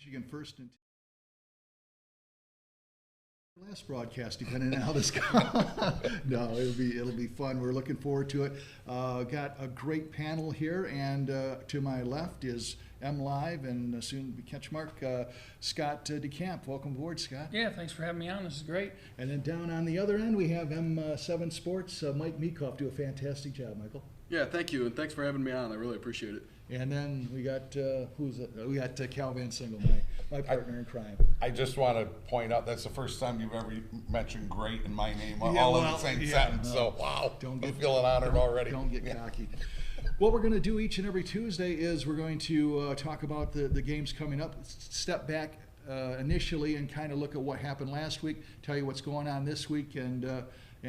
Michigan first and last broadcast, depending on how this goes. No, it'll be fun. We're looking forward to it. Got a great panel here, and to my left is MLive and soon to be CatchMark, Scott DeCamp. Welcome aboard, Scott. Yeah, thanks for having me on. This is great. And then down on the other end, we have M7 Sports, Mike Meekoff. Do a fantastic job, Michael. Yeah, thank you, and thanks for having me on. I really appreciate it. And then we got we got Cal Van Single, my partner in crime. I just want to point out that's the first time you've ever mentioned "great" in my name in the same sentence. So wow, I'm feeling honored already. Don't get cocky. What we're going to do each and every Tuesday is we're going to talk about the games coming up, step back initially and kind of look at what happened last week, tell you what's going on this week, and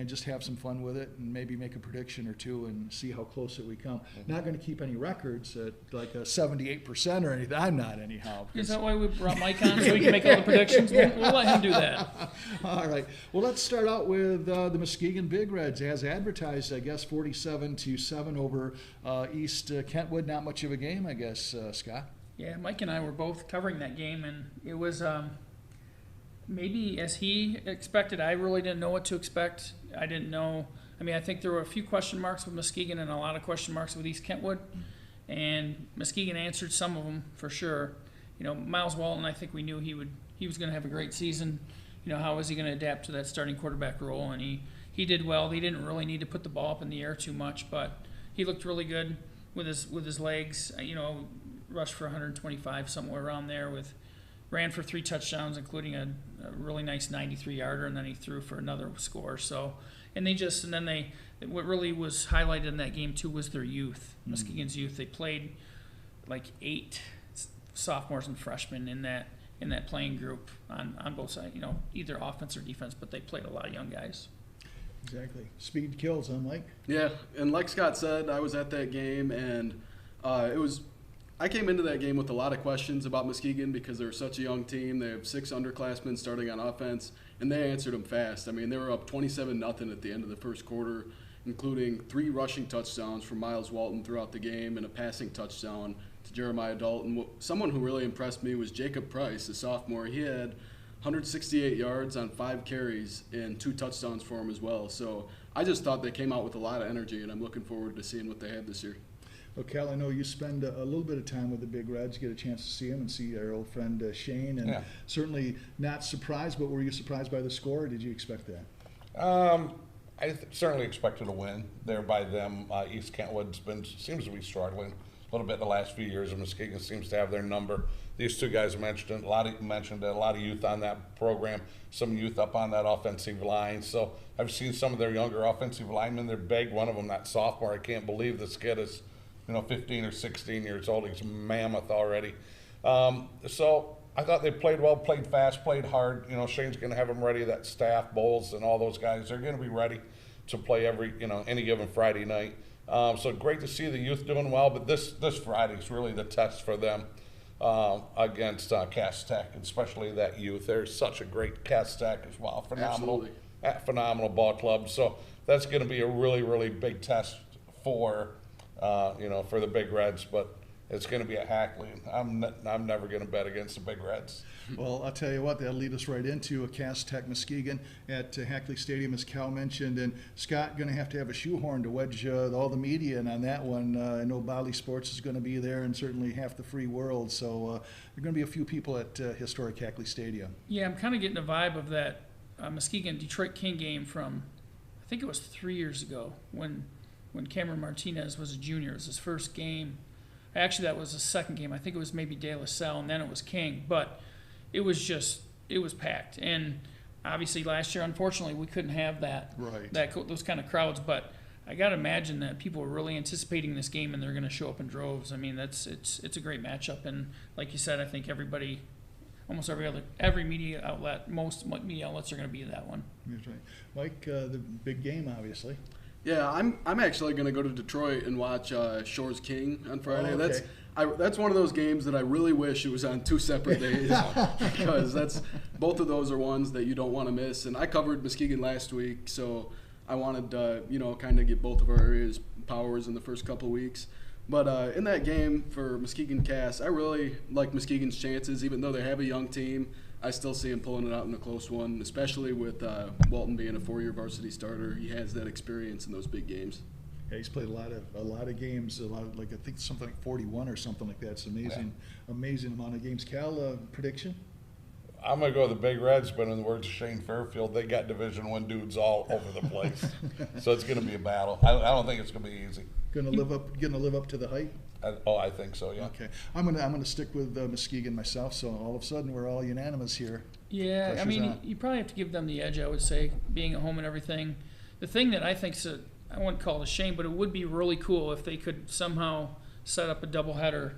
just have some fun with it and maybe make a prediction or two and see how close it we come. Not going to keep any records at like a 78% or anything. I'm not anyhow. Is that why we brought Mike on, so we can make all the predictions? We'll let him do that. All right. Well, let's start out with the Muskegon Big Reds. As advertised, I guess 47-7 over East Kentwood. Not much of a game, I guess, Scott. Yeah, Mike and I were both covering that game, and it was maybe as he expected. I really didn't know what to expect. I didn't know. I mean, I think there were a few question marks with Muskegon and a lot of question marks with East Kentwood, and Muskegon answered some of them for sure. You know, Miles Walton, I think we knew he was going to have a great season. You know, how was he going to adapt to that starting quarterback role? And he did well. He didn't really need to put the ball up in the air too much, but he looked really good with his legs. You know, rushed for 125 somewhere around there ran for 3 touchdowns, including a really nice 93-yarder, and then he threw for another score. So, what really was highlighted in that game too was their youth, Muskegon's youth. They played like 8 sophomores and freshmen in that playing group on both sides. You know, either offense or defense, but they played a lot of young guys. Exactly. Speed kills, huh, Mike? Yeah, and like Scott said, I was at that game, and I came into that game with a lot of questions about Muskegon because they're such a young team. They have 6 underclassmen starting on offense, and they answered them fast. I mean, they were up 27-0 at the end of the first quarter, including 3 rushing touchdowns from Miles Walton throughout the game and a passing touchdown to Jeremiah Dalton. Someone who really impressed me was Jacob Price, a sophomore. He had 168 yards on 5 carries and 2 touchdowns for him as well. So I just thought they came out with a lot of energy, and I'm looking forward to seeing what they had this year. Well, Cal, I know you spend a little bit of time with the Big Reds, get a chance to see them and see our old friend Shane, and certainly not surprised, but were you surprised by the score, or did you expect that? I certainly expected a win there by them. East Kentwood seems to be struggling a little bit the last few years, and Muskegon seems to have their number. These 2 guys mentioned a lot of youth on that program, some youth up on that offensive line. So I've seen some of their younger offensive linemen. They're big. One of them, that sophomore, I can't believe this kid is 15 or 16 years old. He's a mammoth already. So I thought they played well, played fast, played hard. You know, Shane's going to have them ready. That staff, Bowles, and all those guys, they're going to be ready to play any given Friday night. So great to see the youth doing well. But this Friday is really the test for them against Cass Tech, especially that youth. They're such a great Cass Tech as well. Phenomenal ball club. So that's going to be a really, really big test for the Big Reds, but it's going to be a Hackley. I'm never going to bet against the Big Reds. Well, I'll tell you what, that'll lead us right into a Cass Tech Muskegon at Hackley Stadium, as Cal mentioned. And Scott, going to have a shoehorn to wedge all the media in on that one. I know Bally Sports is going to be there, and certainly half the free world. So there are going to be a few people at historic Hackley Stadium. Yeah, I'm kind of getting a vibe of that Muskegon-Detroit King game from, I think it was 3 years ago when Cameron Martinez was a junior. It was his first game. Actually, that was his second game. I think it was maybe De La Salle, and then it was King. But it was packed. And obviously last year, unfortunately, we couldn't have those kind of crowds. But I got to imagine that people are really anticipating this game, and they're going to show up in droves. I mean, it's a great matchup. And like you said, I think almost every media outlet, most media outlets are going to be in that one. That's right. Mike, the big game, obviously. Yeah, I'm actually going to go to Detroit and watch Shores King on Friday. Oh, okay. That's one of those games that I really wish it was on 2 separate days because both of those are ones that you don't want to miss. And I covered Muskegon last week, so I wanted kind of get both of our areas powers in the first couple of weeks. But in that game for Muskegon Cass, I really like Muskegon's chances. Even though they have a young team, I still see him pulling it out in a close one, especially with Walton being a 4-year varsity starter. He has that experience in those big games. Yeah, he's played a lot of games, like I think something like 41 or something like that. It's amazing amount of games. Cal, prediction? I'm going to go with the Big Reds, but in the words of Shane Fairfield, they got Division I dudes all over the place. So it's going to be a battle. I don't think it's going to be easy. Going to live up to the hype? I think so, yeah. Okay. I'm gonna stick with Muskegon myself, so all of a sudden we're all unanimous here. Yeah, Pressure's I mean, on. you probably have to give them the edge, I would say, being at home and everything. The thing that I think's I wouldn't call it a shame, but it would be really cool if they could somehow set up a doubleheader.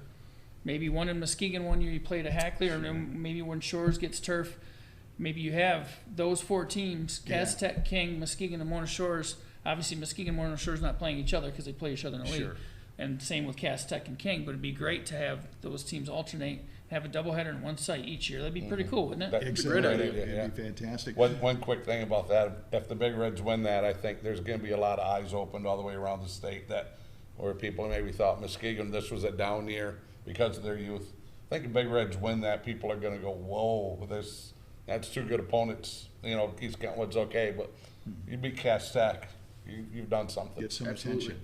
Maybe one in Muskegon one year you played at Hackley, or maybe when Shores gets turf, maybe you have those 4 teams, Cass Tech, King, Muskegon, and Mona Shores. Obviously, Muskegon and Mona Shores not playing each other because they play each other in the league. Sure. And same with Cass Tech and King, but it'd be great to have those teams alternate, have a doubleheader in one site each year. That'd be pretty cool, wouldn't it? That's a great great idea. idea, It'd be fantastic. One quick thing about that, if the Big Reds win that, I think there's going to be a lot of eyes opened all the way around the state where people maybe thought Muskegon, this was a down year because of their youth. I think the Big Reds win that, people are going to go, whoa, that's 2 good opponents. East Kentwood's okay, but you beat Cass Tech, you've done something. Get some Absolutely. attention.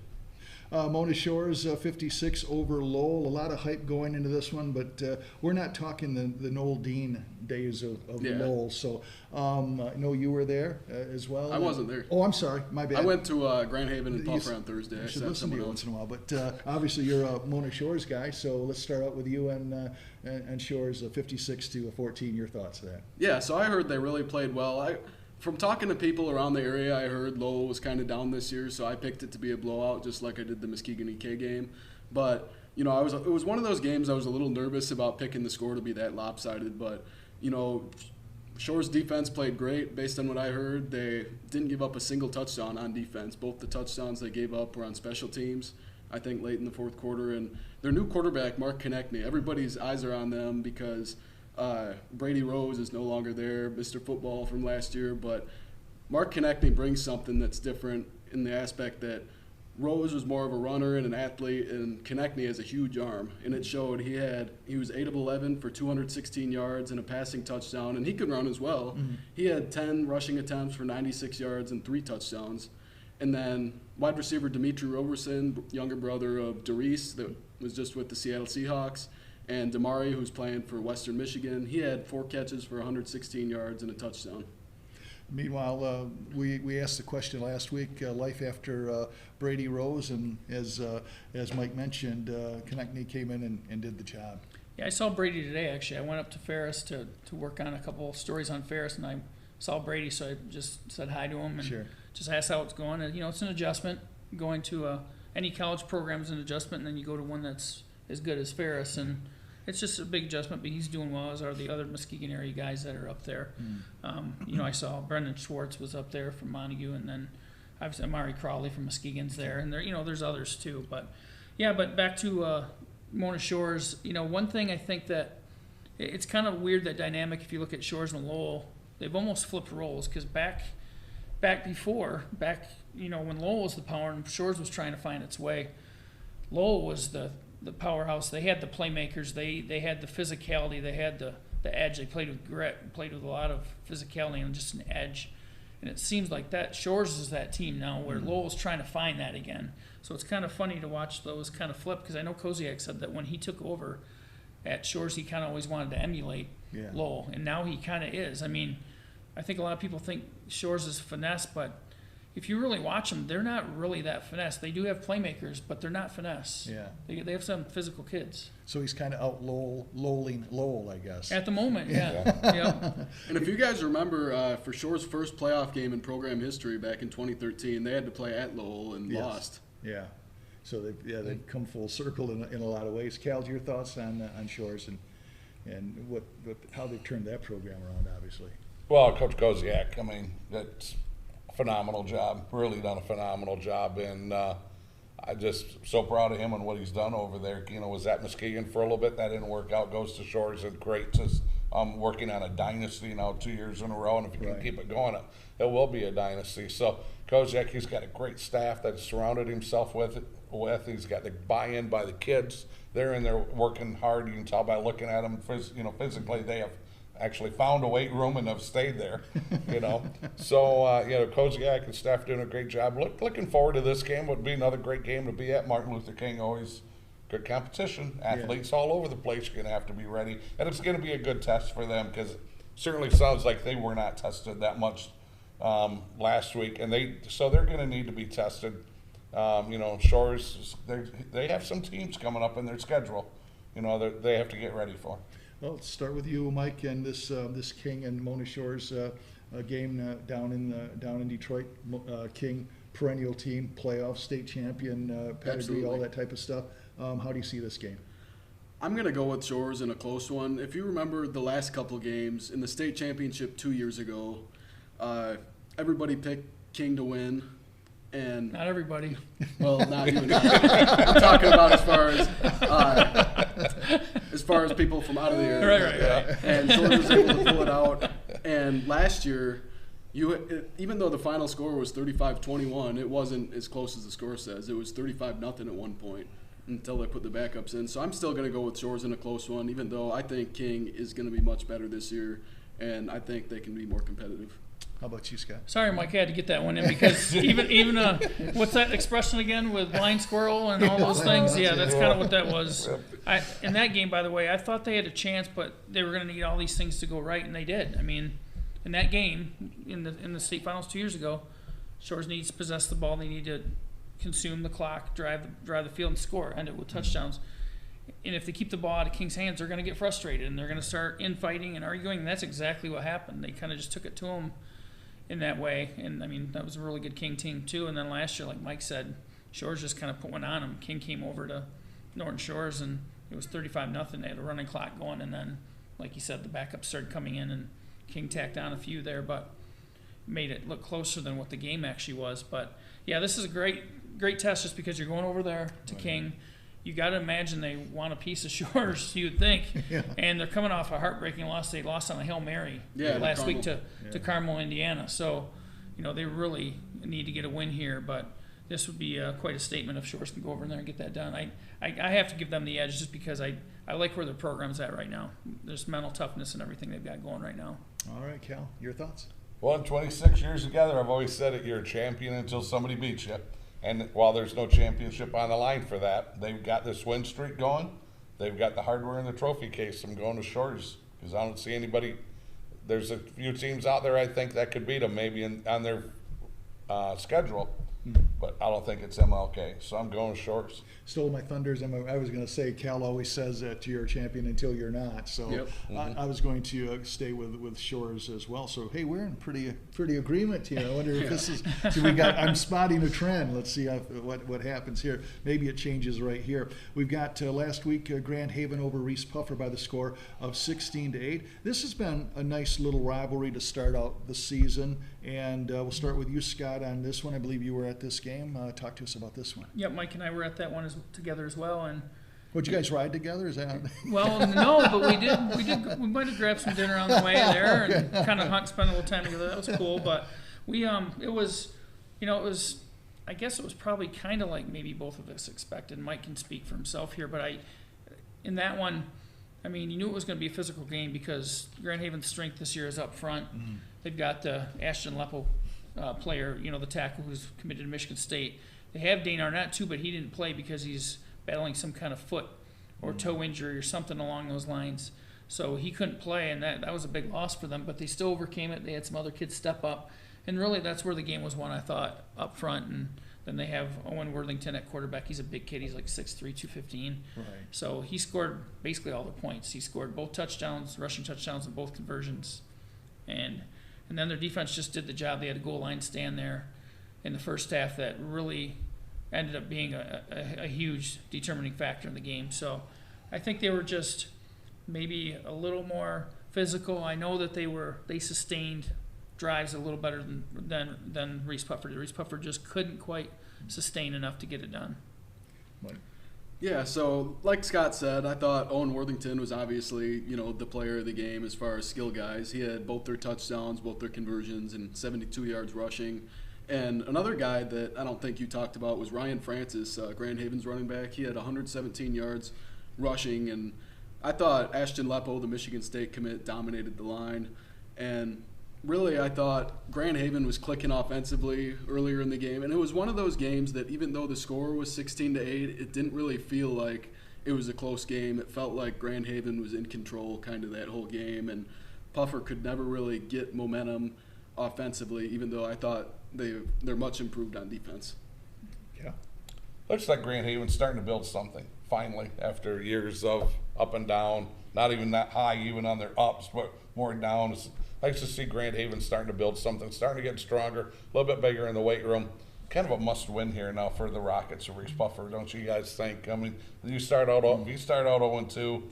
Mona Shores 56 over Lowell. A lot of hype going into this one, but we're not talking the Noel Dean days of Yeah. Lowell. So I know you were there as well. I wasn't there. Oh, I'm sorry, my bad. I went to Grand Haven and You Puffer on Thursday. I I should sent listen to someone you once else. in a while, but obviously you're a Mona Shores guy. So let's start out with you and Shores 56 to 14. Your thoughts of that? Yeah, so I heard they really played well. From talking to people around the area, I heard Lowell was kind of down this year, so I picked it to be a blowout, just like I did the Muskegon EK game. But it was one of those games I was a little nervous about picking the score to be that lopsided. But Shore's defense played great. Based on what I heard, they didn't give up a single touchdown on defense. Both the touchdowns they gave up were on special teams, I think late in the 4th quarter. And their new quarterback, Mark Konechny, everybody's eyes are on them because Brady Rose is no longer there, Mr. Football from last year, but Mark Konechny brings something that's different in the aspect that Rose was more of a runner and an athlete, and Konechny has a huge arm, and it showed. He was 8 of 11 for 216 yards and a passing touchdown, and he could run as well. Mm-hmm. He had 10 rushing attempts for 96 yards and 3 touchdowns. And then wide receiver Dimitri Roberson, younger brother of Doris, that was just with the Seattle Seahawks, and Damari, who's playing for Western Michigan, he had 4 catches for 116 yards and a touchdown. Meanwhile, we asked the question last week, life after Brady Rose, and as Mike mentioned, Konechny came in and did the job. Yeah, I saw Brady today, actually. I went up to Ferris to work on a couple of stories on Ferris, and I saw Brady, so I just said hi to him and just asked how it's going. And, it's an adjustment. Going to any college program is an adjustment, and then you go to one that's as good as Ferris, and it's just a big adjustment, but he's doing well, as are the other Muskegon area guys that are up there. I saw Brendan Schwartz was up there from Montague, and then obviously Amari Crowley from Muskegon's there, and there's others too. But back to Mona Shores. One thing I think that it's kind of weird, that dynamic. If you look at Shores and Lowell, they've almost flipped roles, because back when Lowell was the power and Shores was trying to find its way, Lowell was the powerhouse. They had the playmakers. They had the physicality. They had the edge. They played with grit, played with a lot of physicality and just an edge. And it seems like that Shores is that team now, where Lowell's trying to find that again. So it's kind of funny to watch those kind of flip, because I know Koziak said that when he took over at Shores, he kind of always wanted to emulate Lowell, and now he kind of is. I mean, I think a lot of people think Shores is finesse, but if you really watch them, they're not really that finesse. They do have playmakers, but they're not finesse. Yeah. They have some physical kids. So he's kind of out lowling Lowell, I guess. At the moment, yeah. And if you guys remember, for Shore's first playoff game in program history back in 2013, they had to play at Lowell and lost. Yeah. So they've come full circle in a lot of ways. Cal, your thoughts on Shores and how they've turned that program around, obviously. Well, Coach Koziak, I mean, that's a phenomenal job. Really done a phenomenal job, and I'm just so proud of him and what he's done over there. Was at Muskegon for a little bit. That didn't work out. Goes to Shores and creates this working on a dynasty now 2 years in a row, and if you can Right. keep it going, it will be a dynasty. So Kozak, he's got a great staff that he's surrounded himself with. He's got the buy-in by the kids. They're in there working hard. You can tell by looking at them. Physically, they have actually found a weight room and have stayed there. So Kozak and staff doing a great job. Looking forward to this game. Would be another great game to be at. Martin Luther King, always good competition. Athletes all over the place. You're going to have to be ready, and it's going to be a good test for them because it certainly sounds like they were not tested that much last week, and they're going to need to be tested. Shores, they have some teams coming up in their schedule. They have to get ready for. Well, let's start with you, Mike, and this King and Mona Shores game down in Detroit. King, perennial team, playoff, state champion, pedigree, Absolutely. all that type of stuff. How do you see this game? I'm going to go with Shores in a close one. If you remember the last couple games in the state championship 2 years ago, everybody picked King to win. And Not everybody. well, not you and I. I'm talking about as far as people from out of the area. Right. And Shores was able to pull it out. And last year, even though the final score was 35-21, it wasn't as close as the score says. It was 35-0 at one point until they put the backups in. So I'm still going to go with Shores in a close one, even though I think King is going to be much better this year, and I think they can be more competitive. How about you, Scott? Sorry, Mike, I had to get that one in because even what's that expression again with blind squirrel and all those things? Yeah, that's kind of what that was. In that game, by the way, I thought they had a chance, but they were going to need all these things to go right, and they did. I mean, in that game, in the state finals 2 years ago, Shores needs to possess the ball. They need to consume the clock, drive the field, and score, end it with touchdowns. And if they keep the ball out of King's hands, they're going to get frustrated, and they're going to start infighting and arguing, and that's exactly what happened. They kind of just took it to them in that way, and I mean that was a really good King team too. And then last year, like Mike said, Shores just kind of put one on them. King came over to Norton Shores, and it was 35-0. They had a running clock going, and then, like you said, the backups started coming in, and King tacked on a few there, but made it look closer than what the game actually was. But yeah, this is a great test just because you're going over there to King. You got to imagine they want a piece of Shores, you would think. Yeah. And they're coming off a heartbreaking loss. They lost on a Hail Mary last week to Carmel, Indiana. So, they really need to get a win here. But this would be quite a statement if Shores can go over there and get that done. I have to give them the edge just because I like where their program's at right now. There's mental toughness and everything they've got going right now. All right, Cal, your thoughts? Well, in 26 years together, I've always said it, you're a champion until somebody beats you. And while there's no championship on the line for that, they've got this win streak going. They've got the hardware in the trophy case. I'm going to Shores because I don't see anybody. There's a few teams out there I think that could beat them maybe on their schedule, but I don't think it's MLK. So I'm going Shores. Stole my thunders. I was going to say Cal always says that you're a champion until you're not. So Yep. I was going to stay with Shores as well. So hey, we're in pretty agreement here. I wonder if this is. So I'm spotting a trend. Let's see what happens here. Maybe it changes right here. We've got last week Grand Haven over Reeths-Puffer by the score of 16-8. This has been a nice little rivalry to start out the season. And we'll start with you, Scott, on this one. I believe you were at this game. Talk to us about this one. Yep, Mike and I were at that one together as well, and Would you guys ride together? Is that? well, no, but we might have grabbed some dinner on the way there and kind of spent a little time together. That was cool, but it was I guess it was probably kind of like maybe both of us expected. Mike can speak for himself here, but in that one, I mean, you knew it was going to be a physical game because Grand Haven's strength this year is up front. Mm-hmm. They've got Ashton Leppo player, the tackle who's committed to Michigan State. They have Dane Arnett too, but he didn't play because he's battling some kind of foot or toe injury or something along those lines. So he couldn't play, and that was a big loss for them. But they still overcame it. They had some other kids step up. And really that's where the game was won, I thought, up front. And then they have Owen Worthington at quarterback. He's a big kid. He's like 6'3", 215. Right. So he scored basically all the points. He scored both touchdowns, rushing touchdowns, and both conversions. And then their defense just did the job. They had a goal line stand there in the first half that really ended up being a huge determining factor in the game. So I think they were just maybe a little more physical. I know that they sustained drives a little better than Reeths-Puffer did. Reeths-Puffer just couldn't quite sustain enough to get it done. Mike. Yeah, so like Scott said, I thought Owen Worthington was obviously, the player of the game as far as skill guys. He had both their touchdowns, both their conversions, and 72 yards rushing. And another guy that I don't think you talked about was Ryan Francis, Grand Haven's running back. He had 117 yards rushing, and I thought Ashton Lepo, the Michigan State commit, dominated the line. And really, I thought Grand Haven was clicking offensively earlier in the game, and it was one of those games that even though the score was 16-8, it didn't really feel like it was a close game. It felt like Grand Haven was in control kind of that whole game, and Puffer could never really get momentum offensively, even though I thought they're much improved on defense. Yeah. Looks like Grand Haven's starting to build something, finally, after years of up and down, not even that high even on their ups, but more downs. Nice to see Grand Haven starting to build something, starting to get stronger, a little bit bigger in the weight room. Kind of a must-win here now for the Rockets or Reeths-Puffer, don't you guys think? I mean, you start out 0-2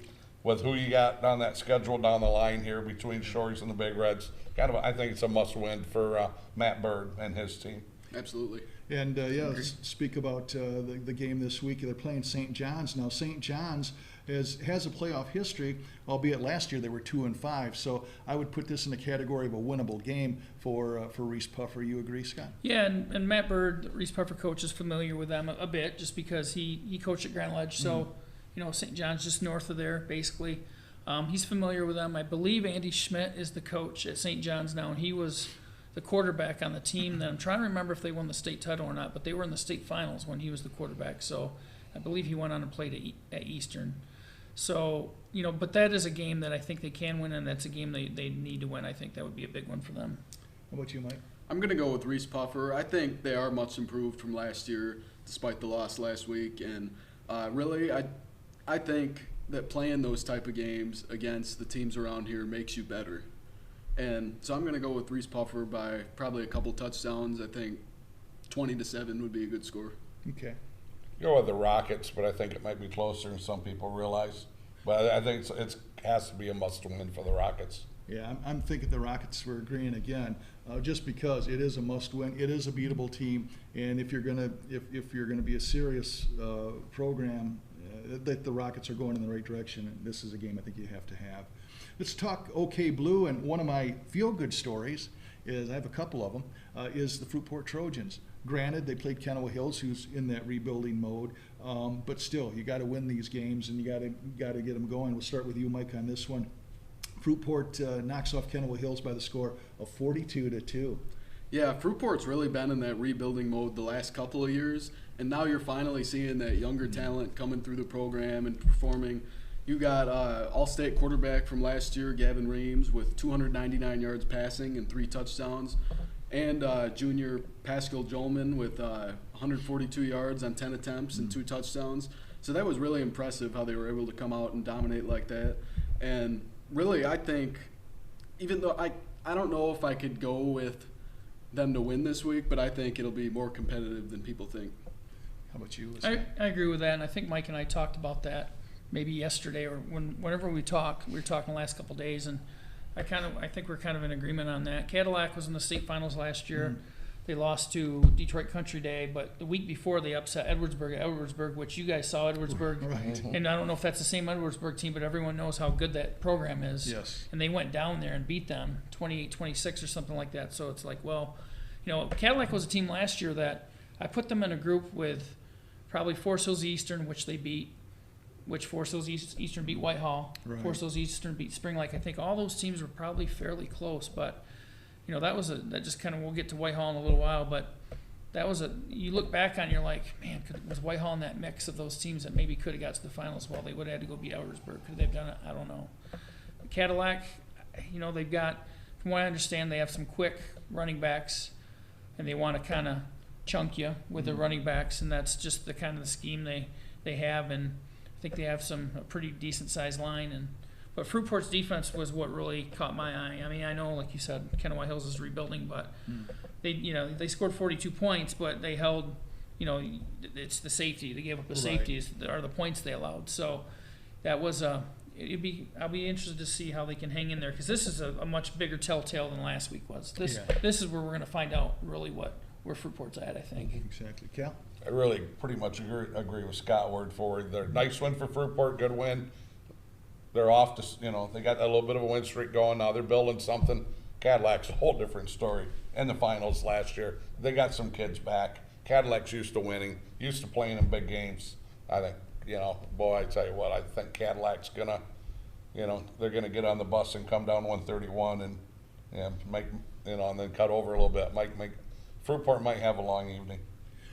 with who you got on that schedule down the line here between Shores and the Big Reds. I think it's a must-win for Matt Bird and his team. Absolutely. And let's speak about the game this week. They're playing St. John's now. St. John's has a playoff history, albeit last year they were 2-5. So I would put this in the category of a winnable game for Reeths-Puffer. You agree, Scott? Yeah, and Matt Bird, the Reeths-Puffer coach, is familiar with them a bit just because he coached at Grand Ledge. So, St. John's just north of there, basically. He's familiar with them. I believe Andy Schmidt is the coach at St. John's now, and he was the quarterback on the team. Then I'm trying to remember if they won the state title or not, but they were in the state finals when he was the quarterback. So I believe he went on and played at Eastern. So, but that is a game that I think they can win, and that's a game they need to win. I think that would be a big one for them. How about you, Mike? I'm going to go with Reeths-Puffer. I think they are much improved from last year, despite the loss last week. And really, I think that playing those type of games against the teams around here makes you better. And so I'm going to go with Reeths-Puffer by probably a couple touchdowns. I think 20-7 would be a good score. Okay. Go with the Rockets, but I think it might be closer than some people realize. But I think it has to be a must-win for the Rockets. Yeah, I'm thinking the Rockets were agreeing again, just because it is a must-win. It is a beatable team, and if you're gonna be a serious program, that the Rockets are going in the right direction, and this is a game I think you have to have. Let's talk OK Blue, and one of my feel-good stories is, I have a couple of them, is the Fruitport Trojans. Granted, they played Kenowa Hills, who's in that rebuilding mode, but still, you got to win these games, and you got to get them going. We'll start with you, Mike, on this one. Fruitport knocks off Kenowa Hills by the score of 42-2. Yeah, Fruitport's really been in that rebuilding mode the last couple of years, and now you're finally seeing that younger talent coming through the program and performing. You got all-state quarterback from last year, Gavin Reams, with 299 yards passing and 3 touchdowns, and junior Pascal Jolman with 142 yards on 10 attempts and 2 touchdowns. So that was really impressive how they were able to come out and dominate like that. And really, I think, even though I don't know if I could go with them to win this week, but I think it'll be more competitive than people think. How about you? I agree with that, and I think Mike and I talked about that maybe yesterday or whenever we talk. We were talking the last couple of days, and I think we're kind of in agreement on that. Cadillac was in the state finals last year. They lost to Detroit Country Day, but the week before they upset Edwardsburg, which you guys saw Edwardsburg. Right. And I don't know if that's the same Edwardsburg team, but everyone knows how good that program is. Yes. And they went down there and beat them 28-26 or something like that. So it's like, well, Cadillac was a team last year that I put them in a group with probably Forest Hills Eastern, which they beat, which Forest Hills Eastern beat Whitehall. Right. Forest Hills Eastern beat Spring Lake. I think all those teams were probably fairly close, but that just kind of, we'll get to Whitehall in a little while, but you look back on, you're like, man, was Whitehall in that mix of those teams that maybe could have got to the finals? Well, they would have had to go beat Edwardsburg. Could they have done it? I don't know. Cadillac, they've got, from what I understand, they have some quick running backs, and they want to kind of chunk you with their running backs, and that's just the kind of the scheme they have, and I think they have a pretty decent sized line, but Fruitport's defense was what really caught my eye. I mean, I know, like you said, Kenowa Hills is rebuilding, but they scored 42 points, but they held, it's the safety. They gave up the safeties are the points they allowed. So that was I'll be interested to see how they can hang in there, because this is a much bigger telltale than last week was. This is where we're going to find out really what where Fruitport's at, I think. Exactly. Cal? I really pretty much agree with Scott word for word. They're nice win for Fruitport, good win. They're off to, they got a little bit of a win streak going now. They're building something. Cadillac's a whole different story. In the finals last year, they got some kids back. Cadillac's used to winning, used to playing in big games. I think, boy, I tell you what, I think Cadillac's gonna, they're gonna get on the bus and come down 131 and make, and then cut over a little bit. Fruitport might have a long evening.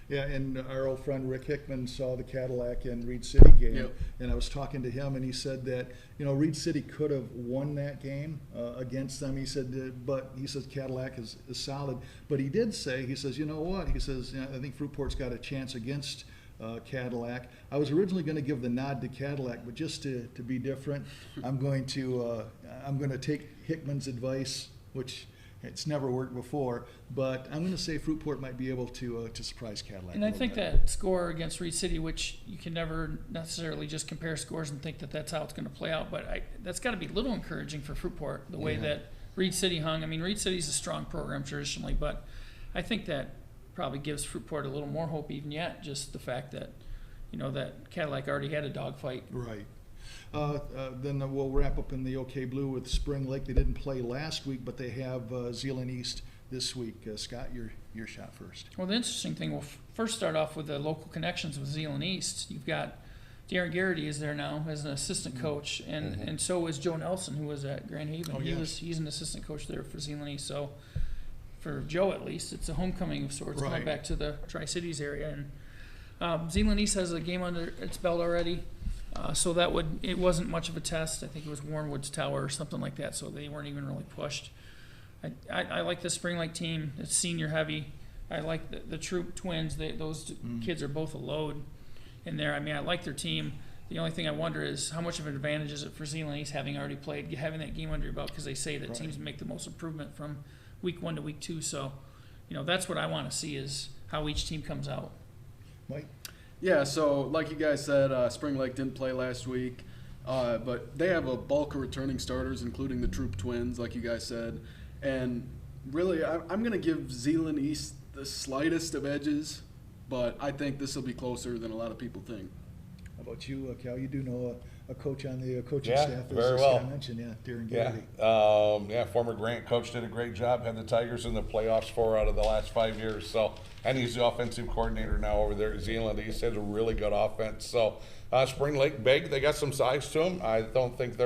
Yeah, and our old friend Rick Hickman saw the Cadillac and Reed City game, Yep. and I was talking to him, and he said that Reed City could have won that game against them. He said, but he says Cadillac is solid. But he did say, he says, you know what? He says, I think Fruitport's got a chance against Cadillac. I was originally going to give the nod to Cadillac, but just to be different, I'm going to take Hickman's advice, which. It's never worked before, but I'm going to say Fruitport might be able to surprise Cadillac. And I think that score against Reed City, which you can never necessarily just compare scores and think that that's how it's going to play out, but that's got to be a little encouraging for Fruitport, the way that Reed City hung. I mean, Reed City's a strong program traditionally, but I think that probably gives Fruitport a little more hope even yet, just the fact that, that Cadillac already had a dogfight. Right. Then we'll wrap up in the OK Blue with Spring Lake. They didn't play last week, but they have Zeeland East this week. Scott, your shot first. Well, the interesting thing, we'll first start off with the local connections with Zeeland East. You've got Darren Garrity is there now as an assistant coach, and so is Joe Nelson, who was at Grand Haven. Oh, yes. He's an assistant coach there for Zeeland East. So for Joe, at least, it's a homecoming of sorts, Right. going back to the Tri-Cities area. And Zeeland East has a game under its belt already. So it wasn't much of a test. I think it was Warrenwood's Tower or something like that, so they weren't even really pushed. I like the Spring Lake team. It's senior heavy. I like the Troop twins. Those kids are both a load in there. I mean, I like their team. The only thing I wonder is how much of an advantage is it for Zeeland East having already played, having that game under your belt, because they say that teams make the most improvement from week 1 to week 2. So, that's what I want to see is how each team comes out. Mike? Yeah, so like you guys said, Spring Lake didn't play last week, but they have a bulk of returning starters, including the Troop twins, like you guys said. And really, I'm going to give Zeeland East the slightest of edges, but I think this will be closer than a lot of people think. How about you, Cal? You do know a coach on the coaching Yeah, staff, very as well. Scott mentioned, Darren Garrity. Former Grant coach did a great job, had the Tigers in the playoffs 4 out of the last 5 years. So, and he's the offensive coordinator now over there at Zeeland. He has a really good offense. So, Spring Lake big, they got some size to them. I don't think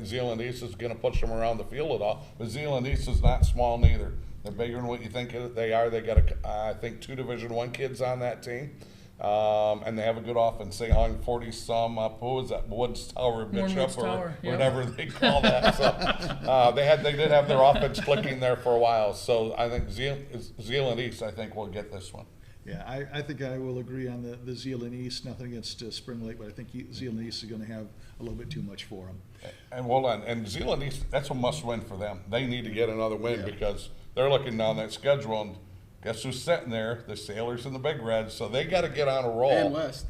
Zeeland East is going to push them around the field at all. But Zeeland East is not small neither. They're bigger than what you think they are. They got I think 2 Division I kids on that team. And they have a good offense. They hung 40-some up. What was that? Woods Tower Bishop or whatever they call that. So they did have their offense clicking there for a while. So I think Zeeland East, I think, will get this one. Yeah, I think I will agree on the Zeeland East. Nothing against Spring Lake, but I think Zeeland East is going to have a little bit too much for them. And hold on. And Zeeland East, that's a must-win for them. They need to get another win because they're looking down that schedule and guess who's sitting there? The Sailors and the Big Reds. So they got to get on a roll. And West.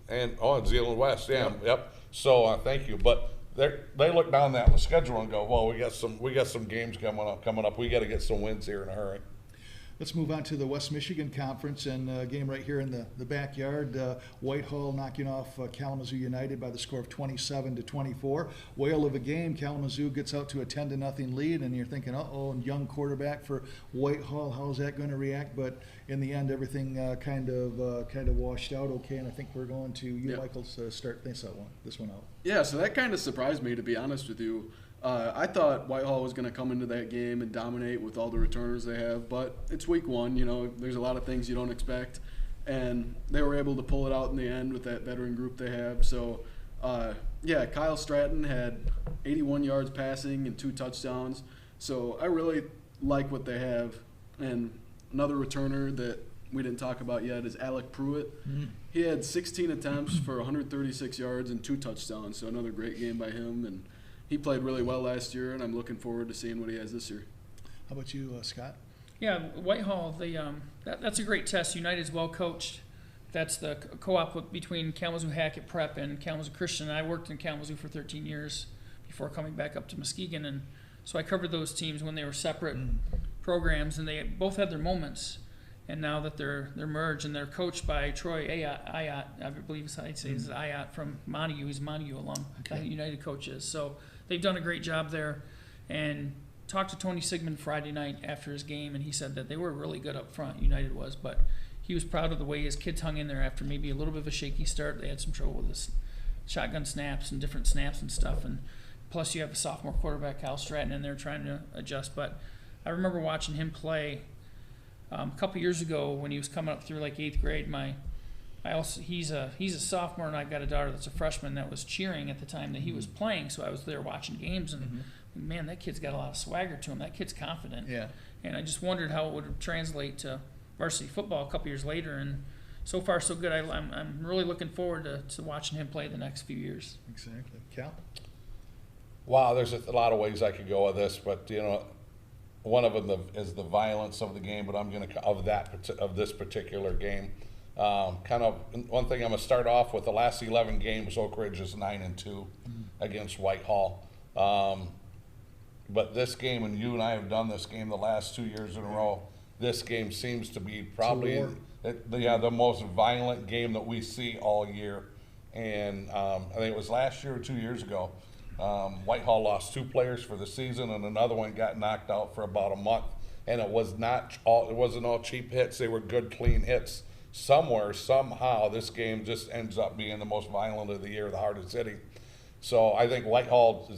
And Zeeland West, yep. So thank you. But they look down that schedule and go, well, we got some games coming up. We got to get some wins here in a hurry. Let's move on to the West Michigan Conference and a game right here in the backyard. Whitehall knocking off Kalamazoo United by the score of 27-24. Whale of a game. Kalamazoo gets out to a 10-0 lead, and you're thinking, and young quarterback for Whitehall. How's that going to react? But in the end, everything kind of washed out okay, and I think we're going to Michaels start this one out. Yeah, so that kind of surprised me, to be honest with you. I thought Whitehall was going to come into that game and dominate with all the returners they have, but it's week 1. There's a lot of things you don't expect, and they were able to pull it out in the end with that veteran group they have. So, Kyle Stratton had 81 yards passing and 2 touchdowns. So I really like what they have. And another returner that we didn't talk about yet is Alec Pruitt. Mm-hmm. He had 16 attempts for 136 yards and 2 touchdowns, so another great game by him. And he played really well last year, and I'm looking forward to seeing what he has this year. How about you, Scott? Yeah, Whitehall, that's a great test. United's well coached. That's the co-op between Kalamazoo Hackett Prep and Kalamazoo Christian. I worked in Kalamazoo for 13 years before coming back up to Muskegon, and so I covered those teams when they were separate programs, and they both had their moments. And now that they're merged and they're coached by Troy Ayotte, I believe I'd say it's Ayotte from Montague. He's a Montague alum, the United coach is. So they've done a great job there. And talked to Tony Sigmund Friday night after his game, and he said that they were really good up front, United was, but he was proud of the way his kids hung in there after maybe a little bit of a shaky start. They had some trouble with this shotgun snaps and different snaps and stuff, and plus you have a sophomore quarterback, Kyle Stratton, in there trying to adjust. But I remember watching him play a couple years ago when he was coming up through like 8th grade. He's a sophomore, and I've got a daughter that's a freshman that was cheering at the time that he was playing, so I was there watching games, and man, that kid's got a lot of swagger to him. That kid's confident. Yeah. And I just wondered how it would translate to varsity football a couple years later, and so far so good. I'm really looking forward to watching him play the next few years. Exactly. Cal? Wow, there's a lot of ways I could go with this, but one of them is the violence of the game. But I'm going to of this particular game. Kind of one thing I'm going to start off with. The last 11 games, Oakridge is 9-2 against Whitehall. But this game, and you and I have done this game the last 2 years in a row, this game seems to be probably the most violent game that we see all year. And I think it was last year or 2 years ago, Whitehall lost 2 players for the season, and another one got knocked out for about a month. And it wasn't all cheap hits. They were good, clean hits. Somewhere, somehow, this game just ends up being the most violent of the year, the hardest hitting. So I think Whitehall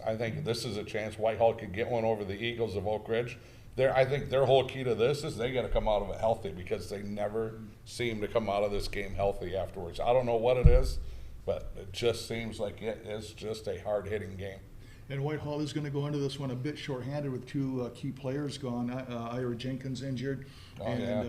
I think this is a chance Whitehall could get one over the Eagles of Oakridge. I think their whole key to this is they got to come out of it healthy, because they never seem to come out of this game healthy afterwards. I don't know what it is, but it just seems like it is just a hard-hitting game. And Whitehall is going to go into this one a bit shorthanded with 2 key players gone. Ira Jenkins injured,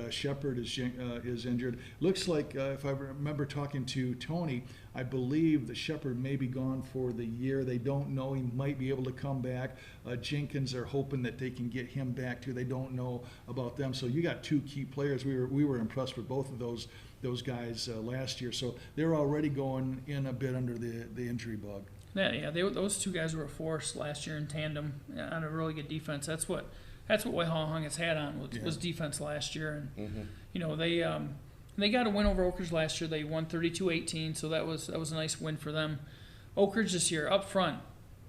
Shepard is injured. Looks like, if I remember talking to Tony, I believe that Shepard may be gone for the year. They don't know. He might be able to come back. Jenkins are hoping that they can get him back too. They don't know about them. So you got 2 key players. We were impressed with both of those guys last year. So they're already going in a bit under the injury bug. Yeah, those 2 guys were a force last year in tandem on a really good defense. That's what Whitehall hung its hat on was defense last year, and they got a win over Oakridge last year. They won 32-18, so that was a nice win for them. Oakridge this year up front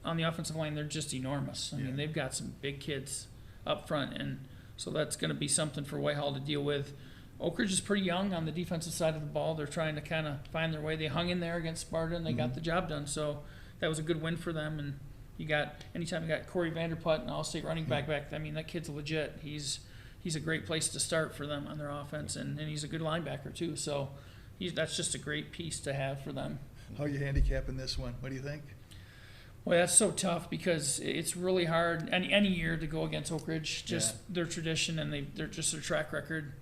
on the offensive line, they're just enormous. I mean, they've got some big kids up front, and so that's going to be something for Whitehall to deal with. Oakridge is pretty young on the defensive side of the ball. They're trying to kind of find their way. They hung in there against Sparta, and they got the job done. So that was a good win for them. And anytime you got Corey Vanderput, an all-state running back, I mean, that kid's legit. He's a great place to start for them on their offense, and he's a good linebacker too. So that's just a great piece to have for them. How are you handicapping this one? What do you think? Well, that's so tough because it's really hard any year to go against Oakridge, just their tradition and they're just their track record.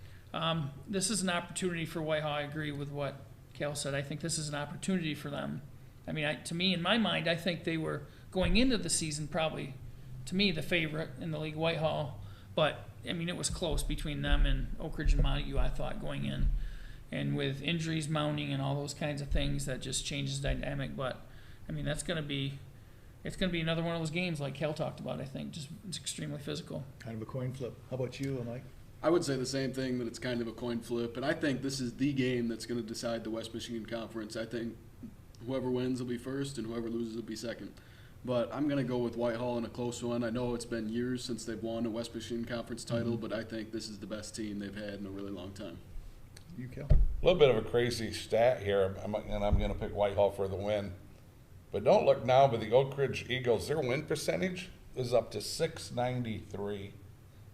This is an opportunity for Whitehall. I agree with what Cal said. I think this is an opportunity for them. I mean, to me, in my mind, I think they were going into the season probably, to me, the favorite in the league, Whitehall. But, I mean, it was close between them and Oakridge and Montague, I thought, going in. And with injuries mounting and all those kinds of things, that just changes the dynamic. But, I mean, it's going to be another one of those games like Cal talked about, I think. Just it's extremely physical. Kind of a coin flip. How about you, Mike? I would say the same thing, that it's kind of a coin flip. And I think this is the game that's going to decide the West Michigan Conference. I think whoever wins will be first and whoever loses will be second. But I'm going to go with Whitehall in a close one. I know it's been years since they've won a West Michigan Conference title, but I think this is the best team they've had in a really long time. You, Cal? A little bit of a crazy stat here, and I'm going to pick Whitehall for the win. But don't look now, but the Oakridge Eagles, their win percentage is up to .693.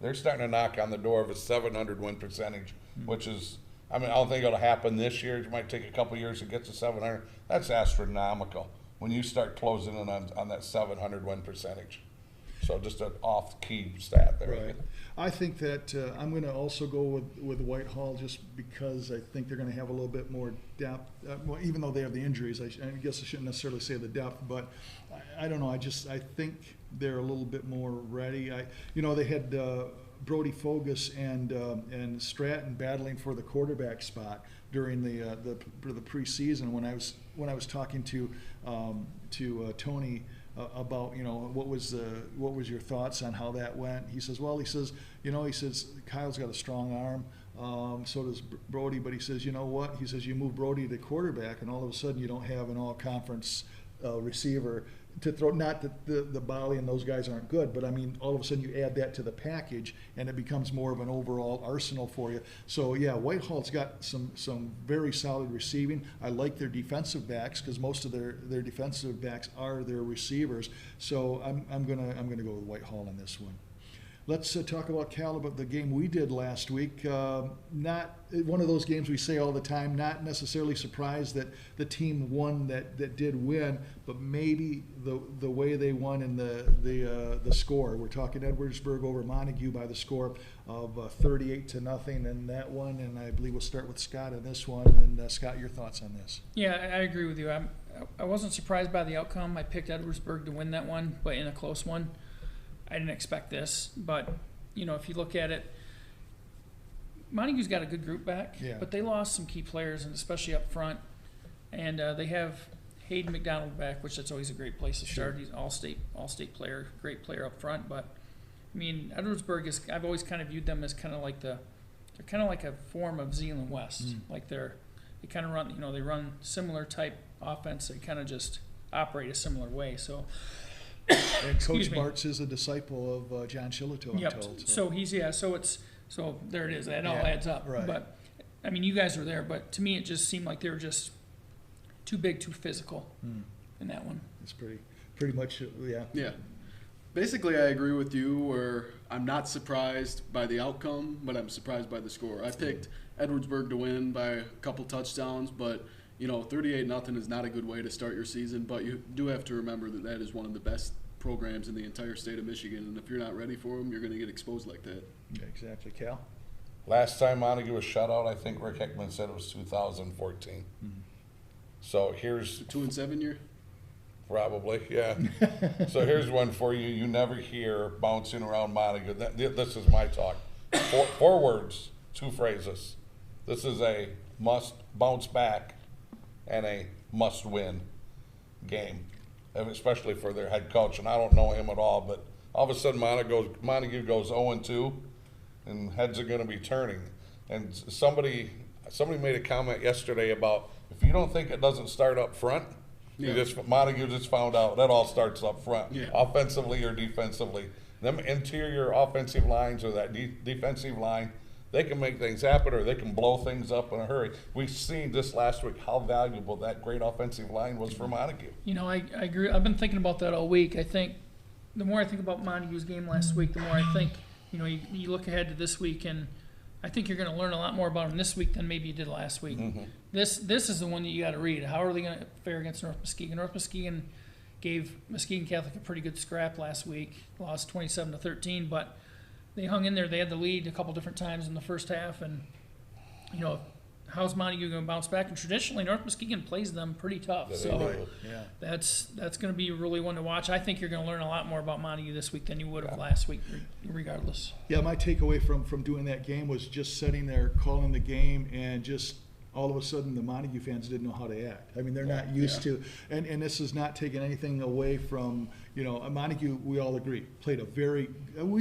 They're starting to knock on the door of a 700 win percentage, which is, I mean, I don't think it'll happen this year. It might take a couple years to get to 700. That's astronomical when you start closing in on that 700 win percentage. So just an off-key stat there. Right. I think that I'm going to also go with Whitehall just because I think they're going to have a little bit more depth. Well, even though they have the injuries, I guess I shouldn't necessarily say the depth, but I don't know. I think they're a little bit more ready. They had Brody Fogus and Stratton battling for the quarterback spot during the preseason when I was talking to Tony about, what was your thoughts on how that went. He says, well, he says Kyle's got a strong arm, so does Brody, but he says, you know what? He says you move Brody to quarterback, and all of a sudden you don't have an all-conference receiver to throw. Not that the Bali and those guys aren't good, but I mean, all of a sudden you add that to the package, and it becomes more of an overall arsenal for you. So yeah, Whitehall's got some very solid receiving. I like their defensive backs because most of their defensive backs are their receivers. So I'm gonna go with Whitehall on this one. Let's talk about Cal, about the game we did last week. Not one of those games we say all the time, not necessarily surprised that the team won that did win, but maybe the way they won in the score. We're talking Edwardsburg over Montague by the score of 38-0 in that one, and I believe we'll start with Scott on this one. And Scott, your thoughts on this? Yeah, I agree with you. I wasn't surprised by the outcome. I picked Edwardsburg to win that one, but in a close one. I didn't expect this, but, if you look at it, Montague's got a good group back, but they lost some key players, and especially up front. And they have Hayden McDonald back, which that's always a great place to start. He's an all-state player, great player up front. But, I mean, Edwardsburg I've always kind of viewed them as kind of like they're kind of like a form of Zeeland West. Like they kind of run, they run similar type offense. They kind of just operate a similar way. So. And Coach Bartz is a disciple of John Shillito, I'm told. So so there it is. That all adds up. Right. But I mean, you guys were there, but to me, it just seemed like they were just too big, too physical in that one. It's pretty much, yeah. Yeah. Basically, I agree with you where I'm not surprised by the outcome, but I'm surprised by the score. I picked Edwardsburg to win by a couple touchdowns, but 38-0 is not a good way to start your season, but you do have to remember that is one of the best programs in the entire state of Michigan, and if you're not ready for them, you're going to get exposed like that. Yeah, exactly. Cal? Last time Montague was shut out, I think Rick Hickman said it was 2014. So here's... 2-7 year? Probably, yeah. So here's one for you. You never hear bouncing around Montague. This is my talk. Four words, 2 phrases. This is a must bounce back and a must-win game, especially for their head coach. And I don't know him at all, but all of a sudden Montague goes 0-2, and heads are going to be turning. And somebody made a comment yesterday about if you don't think it doesn't start up front, Montague just found out that all starts up front, offensively or defensively. Them interior offensive lines or that defensive line, they can make things happen or they can blow things up in a hurry. We've seen this last week how valuable that great offensive line was for Montague. I agree. I've been thinking about that all week. I think the more I think about Montague's game last week, the more I think, you look ahead to this week, and I think you're going to learn a lot more about them this week than maybe you did last week. This is the one that you got to read. How are they going to fare against North Muskegon? North Muskegon gave Muskegon Catholic a pretty good scrap last week, lost 27-13, but they hung in there. They had the lead a couple different times in the first half, and how's Montague going to bounce back? And traditionally, North Muskegon plays them pretty tough. So that's going to be really one to watch. I think you're going to learn a lot more about Montague this week than you would have last week, regardless. Yeah, my takeaway from doing that game was just sitting there calling the game, and just all of a sudden the Montague fans didn't know how to act. I mean, they're not used to, and this is not taking anything away from, Montague, we all agree, they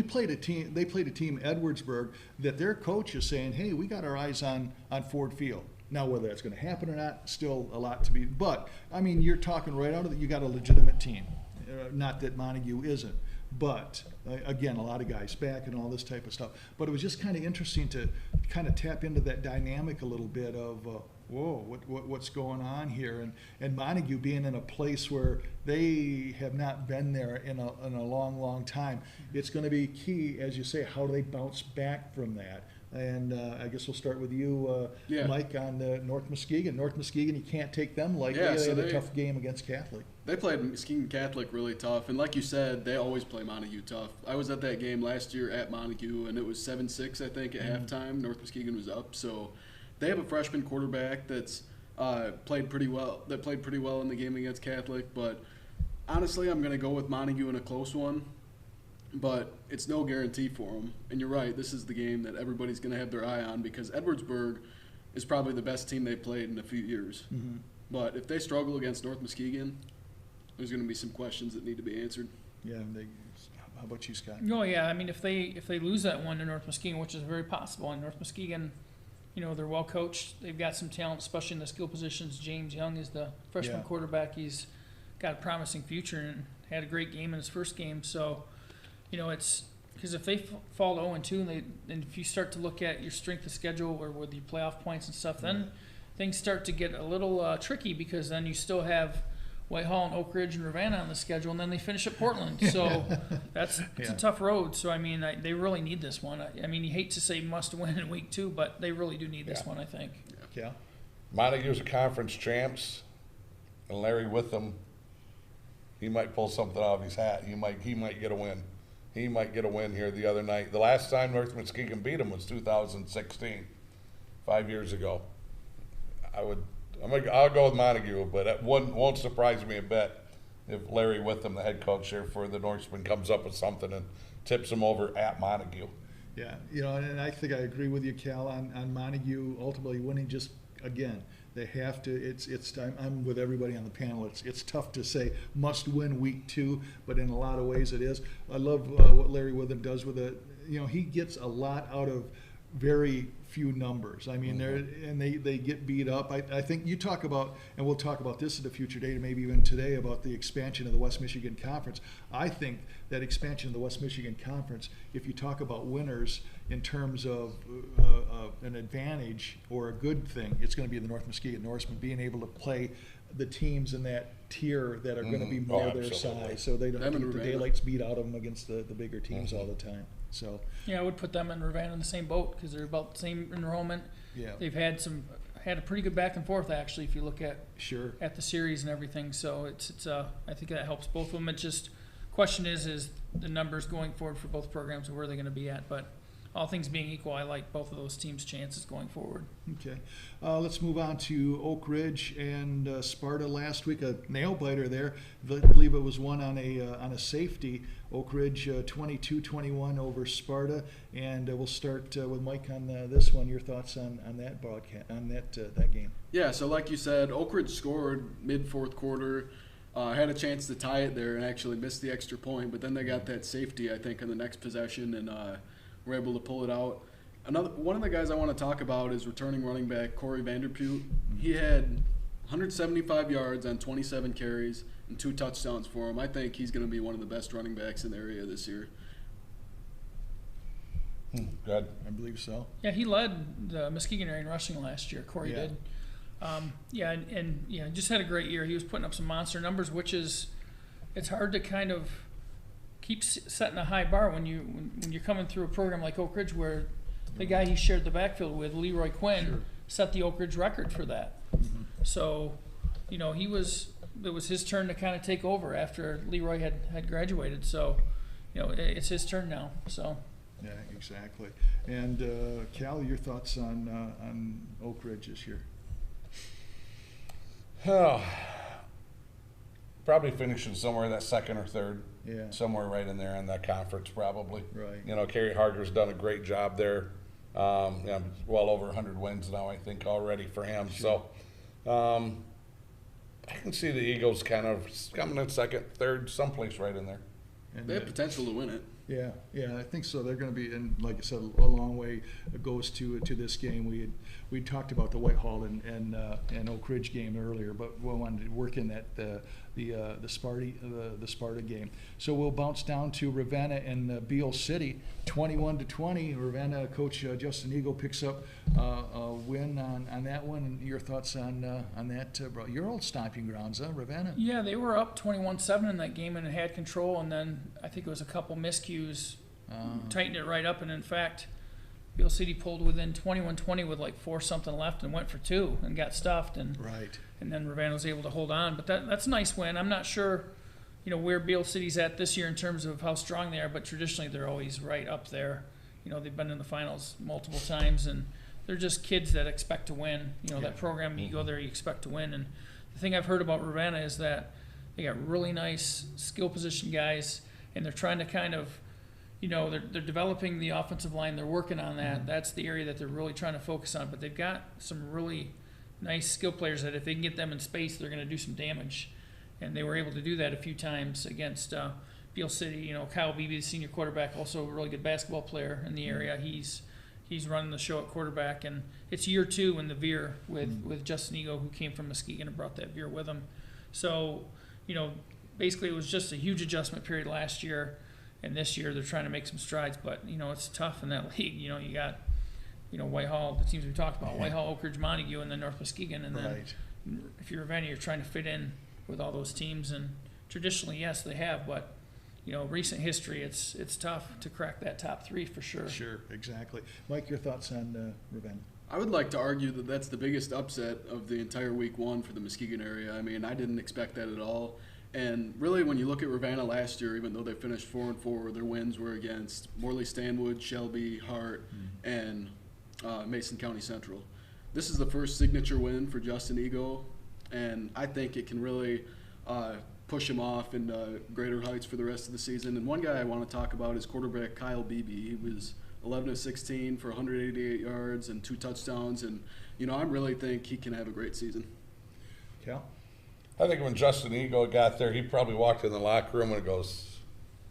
played a team, Edwardsburg, that their coach is saying, hey, we got our eyes on Ford Field. Now, whether that's going to happen or not, still a lot to be, but, I mean, you're talking right out of it, you got a legitimate team. Not that Montague isn't. But, again, a lot of guys back and all this type of stuff. But it was just kind of interesting to kind of tap into that dynamic a little bit of, what's going on here? And Montague being in a place where they have not been there in a long, long time. It's going to be key, as you say, how do they bounce back from that? And I guess we'll start with you, Mike, on North Muskegon. North Muskegon, you can't take them lightly. They had a tough game against Catholic. They played Muskegon Catholic really tough, and like you said, they always play Montague tough. I was at that game last year at Montague, and it was 7-6, I think, at halftime. North Muskegon was up, so they have a freshman quarterback that's played pretty well. That played pretty well in the game against Catholic, but honestly, I'm going to go with Montague in a close one. But it's no guarantee for them. And you're right, this is the game that everybody's going to have their eye on because Edwardsburg is probably the best team they've played in a few years. But if they struggle against North Muskegon, there's going to be some questions that need to be answered. Yeah. How about you, Scott? Oh yeah, I mean if they lose that one to North Muskegon, which is very possible, and North Muskegon, they're well coached. They've got some talent, especially in the skill positions. James Young is the freshman Yeah. quarterback. He's got a promising future and had a great game in his first game. So, it's because if they fall to 0-2, and if you start to look at your strength of schedule or with your playoff points and stuff, then things start to get a little tricky because then you still have Whitehall and Oakridge and Ravenna on the schedule, and then they finish at Portland. So it's a tough road. So, I mean, they really need this one. I mean, you hate to say must win in week 2, but they really do need this one, I think. Yeah. Montague's a conference champs, and Larry Witham, he might pull something out of his hat. He might get a win. He might get a win here the other night. The last time North Muskegon beat him was 2016, 5 years ago. I'll go with Montague, but it won't surprise me a bit if Larry Witham, the head coach here for the Norsemen, comes up with something and tips him over at Montague. Yeah, and I think I agree with you, Cal, on Montague ultimately winning. Just again, they have to. It's time. I'm with everybody on the panel. It's tough to say must win week 2, but in a lot of ways it is. I love what Larry Witham does with it. He gets a lot out of very few numbers. I mean, they get beat up. I think you talk about, and we'll talk about this at a future date, maybe even today, about the expansion of the West Michigan Conference. I think that expansion of the West Michigan Conference, if you talk about winners in terms of an advantage or a good thing, it's going to be the North Muskegon Norsemen being able to play the teams in that tier that are going to be more their size, so they don't get the daylights beat out of them against the bigger teams all the time. So yeah, I would put them and Ravenna in the same boat because they're about the same enrollment. Yeah, they've had a pretty good back and forth actually. If you look at at the series and everything, so it's I think that helps both of them. It just question is the numbers going forward for both programs and where they're going to be at, but all things being equal, I like both of those teams' chances going forward. Okay. Let's move on to Oakridge and Sparta last week. A nail-biter there. I believe it was won on a safety. Oakridge 22-21 over Sparta. And we'll start with Mike on this one. Your thoughts on that broadcast, on that game? Yeah, so like you said, Oakridge scored mid-fourth quarter. Had a chance to tie it there and actually missed the extra point, but then they got that safety, I think, on the next possession, and were able to pull it out. One of the guys I want to talk about is returning running back Corey Vanderpute. He had 175 yards on 27 carries and 2 touchdowns for him. I think he's going to be one of the best running backs in the area this year. Good. I believe so. Yeah, he led the Muskegon area in rushing last year. Corey did. Just had a great year. He was putting up some monster numbers, which is it's hard to kind of keep setting a high bar when you're coming through a program like Oakridge, where the guy he shared the backfield with, Leroy Quinn, set the Oakridge record for that. Mm-hmm. So, it was his turn to kind of take over after Leroy had graduated. So, it's his turn now. So. Yeah, exactly. And Cal, your thoughts on Oakridge this year? Probably finishing somewhere in that second or third. Yeah. Somewhere right in there in that conference, probably. Right. Kerry Harger's done a great job there. Well over 100 wins now, I think, already for him. Sure. So, I can see the Eagles kind of coming in second, third, someplace right in there. And they have potential to win it. Yeah, I think so. They're going to be, and like I said, a long way goes to this game. We talked about the Whitehall and Oakridge game earlier, but we wanted to work in that the Sparta game. So we'll bounce down to Ravenna and Beal City, 21-20. Ravenna coach Justin Eagle picks up a win on that one. And your thoughts on that? Your old stomping grounds, Ravenna? Yeah, they were up 21-7 in that game and had control, and then I think it was a couple miscues, tightened it right up, and in fact, Beal City pulled within 21-20 with like 4 something left and went for 2 and got stuffed, and then Ravenna was able to hold on. But that's a nice win. I'm not sure, where Beal City's at this year in terms of how strong they are, but traditionally they're always right up there. They've been in the finals multiple times, and they're just kids that expect to win. That program, you go there, you expect to win. And the thing I've heard about Ravenna is that they got really nice skill position guys, and they're trying to kind of, they're developing the offensive line. They're working on that. That's the area that they're really trying to focus on. But they've got some really nice skill players that if they can get them in space, they're going to do some damage. And they were able to do that a few times against Beal City. You know, Kyle Beebe, the senior quarterback, also a really good basketball player in the area. He's running the show at quarterback, and it's year 2 in the veer with Justin Ego, who came from Muskegon and brought that veer with him. So, you know, basically it was just a huge adjustment period last year, and this year they're trying to make some strides. But, you know, it's tough in that league. You know, you got, you know, Whitehall, the teams we talked about, Whitehall, Oakridge, Montague, and then North Muskegon. And then if you're Ravenna, you're trying to fit in with all those teams. And traditionally, yes, they have, but, you know, recent history, it's tough to crack that top 3 for sure. Sure, exactly. Mike, your thoughts on Ravenna? I would like to argue that that's the biggest upset of the entire week 1 for the Muskegon area. I mean, I didn't expect that at all. And really, when you look at Ravenna last year, even though they finished 4-4, their wins were against Morley-Stanwood, Shelby, Hart, and Mason County Central. This is the first signature win for Justin Ego, and I think it can really push him off into greater heights for the rest of the season. And one guy I want to talk about is quarterback Kyle Beebe. He was 11 of 16 for 188 yards and 2 touchdowns, and you know, I really think he can have a great season. Cal? I think when Justin Ego got there, he probably walked in the locker room and goes,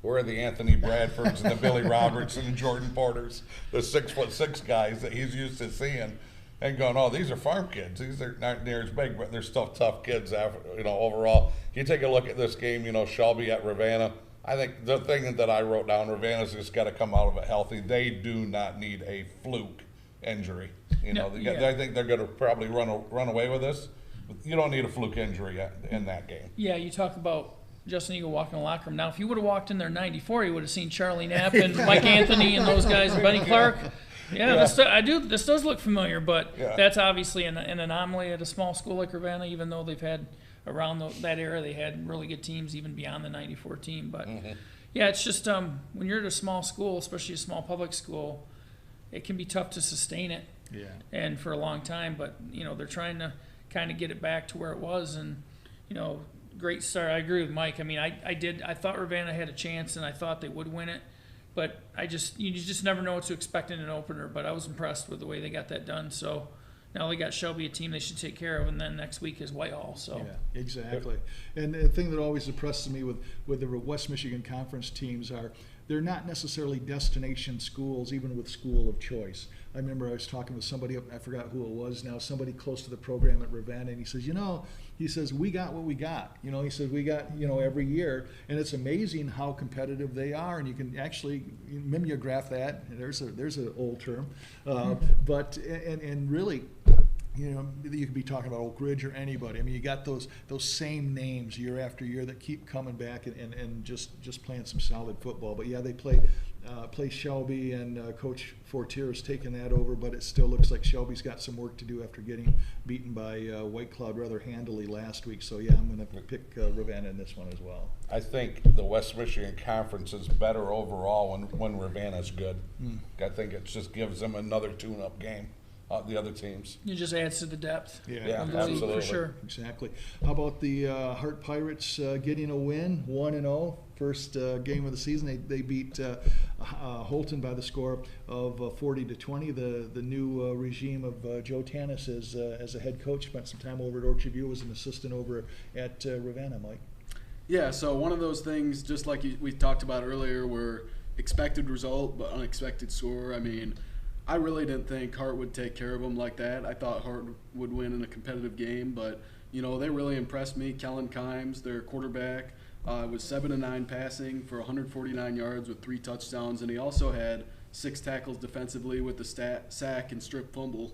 where are the Anthony Bradfords and the Billy Roberts and the Jordan Porters, the 6'6" guys that he's used to seeing, and going, oh, these are farm kids. These are not near as big, but they're still tough kids. You know, overall, you take a look at this game. You know, Shelby at Ravenna. I think the thing that I wrote down, Ravenna's just got to come out of it healthy. They do not need a fluke injury. You know, I think they're going to probably run away with this. You don't need a fluke injury in that game. Yeah, you talk about Justin Ego walking in the locker room. Now, if you would have walked in there 94, you would have seen Charlie Knapp and Mike Anthony and those guys, and Benny Clark. Yeah. This does look familiar, but that's obviously an anomaly at a small school like Ravenna, even though they've had around that era, they had really good teams even beyond the 94 team. But, yeah, it's just when you're at a small school, especially a small public school, it can be tough to sustain it and for a long time. But, you know, they're trying to kind of get it back to where it was. And, you know, great start. I agree with Mike. I mean, I thought Ravenna had a chance, and I thought they would win it. But you just never know what to expect in an opener. But I was impressed with the way they got that done. So now they got Shelby, a team they should take care of, and then next week is Whitehall. So yeah, exactly. And the thing that always impresses me with the West Michigan Conference teams are they're not necessarily destination schools, even with school of choice. I remember I was talking with somebody, I forgot who it was now, somebody close to the program at Ravenna, and he says, we got what we got. You know, he says, we got, every year, and it's amazing how competitive they are, and you can actually mimeograph that. There's an old term, but really, you could be talking about Oakridge or anybody. I mean, you got those same names year after year that keep coming back and just playing some solid football. But yeah, they play Shelby, and Coach Fortier has taken that over, but it still looks like Shelby's got some work to do after getting beaten by White Cloud rather handily last week. So yeah, I'm going to pick Ravenna in this one as well. I think the West Michigan Conference is better overall when Ravenna's good. I think it just gives them another tune-up game. The other teams. It just adds to the depth. Yeah, absolutely. For sure. Exactly. How about the Hart Pirates getting a win, 1-0, first game of the season? They beat Holton by the score of 40-20. The new regime of Joe Tanis as a head coach. Spent some time over at Orchard View as an assistant over at Ravenna, Mike. Yeah, so one of those things, just like we talked about earlier, were expected result but unexpected score. I mean, I really didn't think Hart would take care of them like that. I thought Hart would win in a competitive game, but, they really impressed me. Kellen Kimes, their quarterback, was 7-9 passing for 149 yards with 3 touchdowns, and he also had 6 tackles defensively with the sack and strip fumble.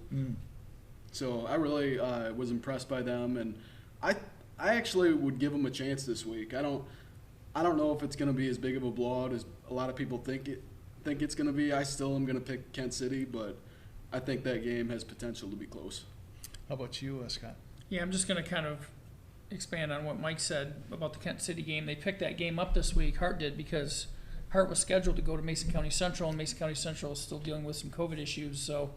So I really was impressed by them, and I actually would give them a chance this week. I don't know if it's going to be as big of a blowout as a lot of people think it's going to be. I still am going to pick Kent City, but I think that game has potential to be close. How about you, Scott? Yeah, I'm just going to kind of expand on what Mike said about the Kent City game. They picked that game up this week, Hart did, because Hart was scheduled to go to Mason County Central, and Mason County Central is still dealing with some COVID issues, so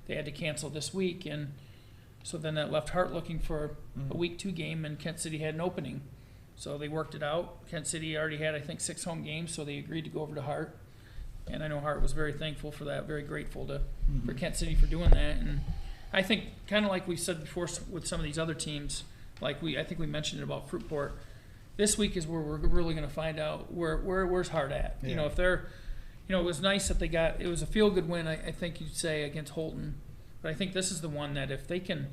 they had to cancel this week. And so then that left Hart looking for a week 2 game, and Kent City had an opening. So they worked it out. Kent City already had, I think, 6 home games, so they agreed to go over to Hart. And I know Hart was very thankful for that, very grateful for Kent City for doing that. And I think, kind of like we said before with some of these other teams, I think we mentioned it about Fruitport, this week is where we're really going to find out where's Hart at. Yeah. You know, if they're, you know, it was nice that it was a feel-good win, I think you'd say, against Holton. But I think this is the one that if they can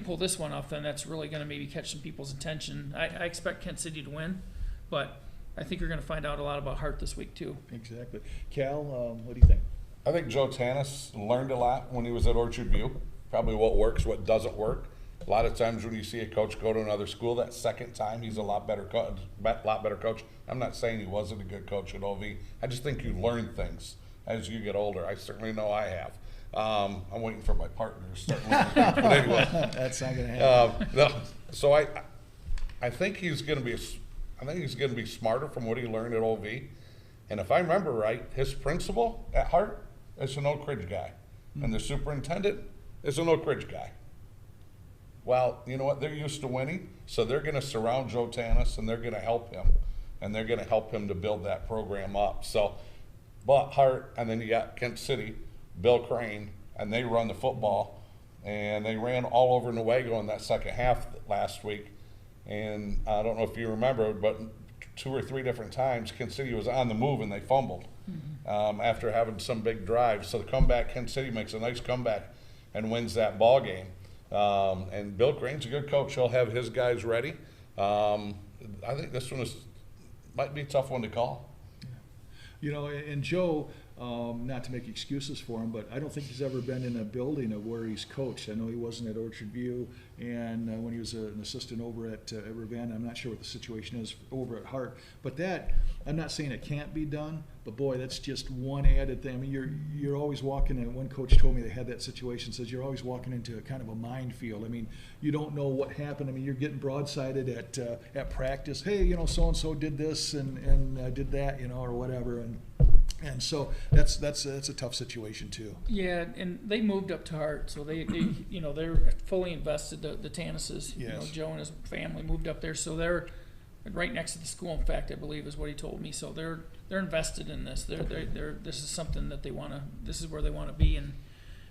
pull this one off, then that's really going to maybe catch some people's attention. I expect Kent City to win, but I think you're going to find out a lot about Hart this week too. Exactly. Cal, what do you think? I think Joe Tanis learned a lot when he was at Orchard View, probably what works, what doesn't work. A lot of times when you see a coach go to another school, that second time he's a lot better coach. I'm not saying he wasn't a good coach at OV. I just think you learn things as you get older. I certainly know I have. I'm waiting for my partner to start learning things. But anyway, That's not going to happen. no, so I think he's going to be smarter from what he learned at OV. And if I remember right, his principal at Hart is an Oakridge guy, and the superintendent is an Oakridge guy. Well, you know what? They're used to winning, so they're going to surround Joe Tanis, and they're going to help him, and they're going to help him to build that program up. So, but Hart, and then you got Kent City, Bill Crane, and they run the football, and they ran all over Newaygo in that second half last week. And I don't know if you remember, but 2 or 3 different times, Kent City was on the move and they fumbled after having some big drives. So the comeback, Kent City makes a nice comeback and wins that ball game. And Bill Crane's a good coach. He'll have his guys ready. I think this one might be a tough one to call. You know, and Joe, not to make excuses for him, but I don't think he's ever been in a building of where he's coached. I know he wasn't at Orchard View, and when he was an assistant over at Ravenna, I'm not sure what the situation is over at Hart. But that, I'm not saying it can't be done, but boy, that's just one added thing. I mean, you're always walking in. One coach told me they had that situation, says you're always walking into a kind of a minefield. I mean, you don't know what happened. I mean, you're getting broadsided at practice. Hey, you know, so-and-so did this and did that, you know, or whatever. And so that's a tough situation too. Yeah, and they moved up to Hart, so they you know, they're fully invested. The Tanises, you know, Joe and his family moved up there, so they're right next to the school. In fact, I believe is what he told me. So they're invested in this. They're this is something that they want to. This is where they want to be. And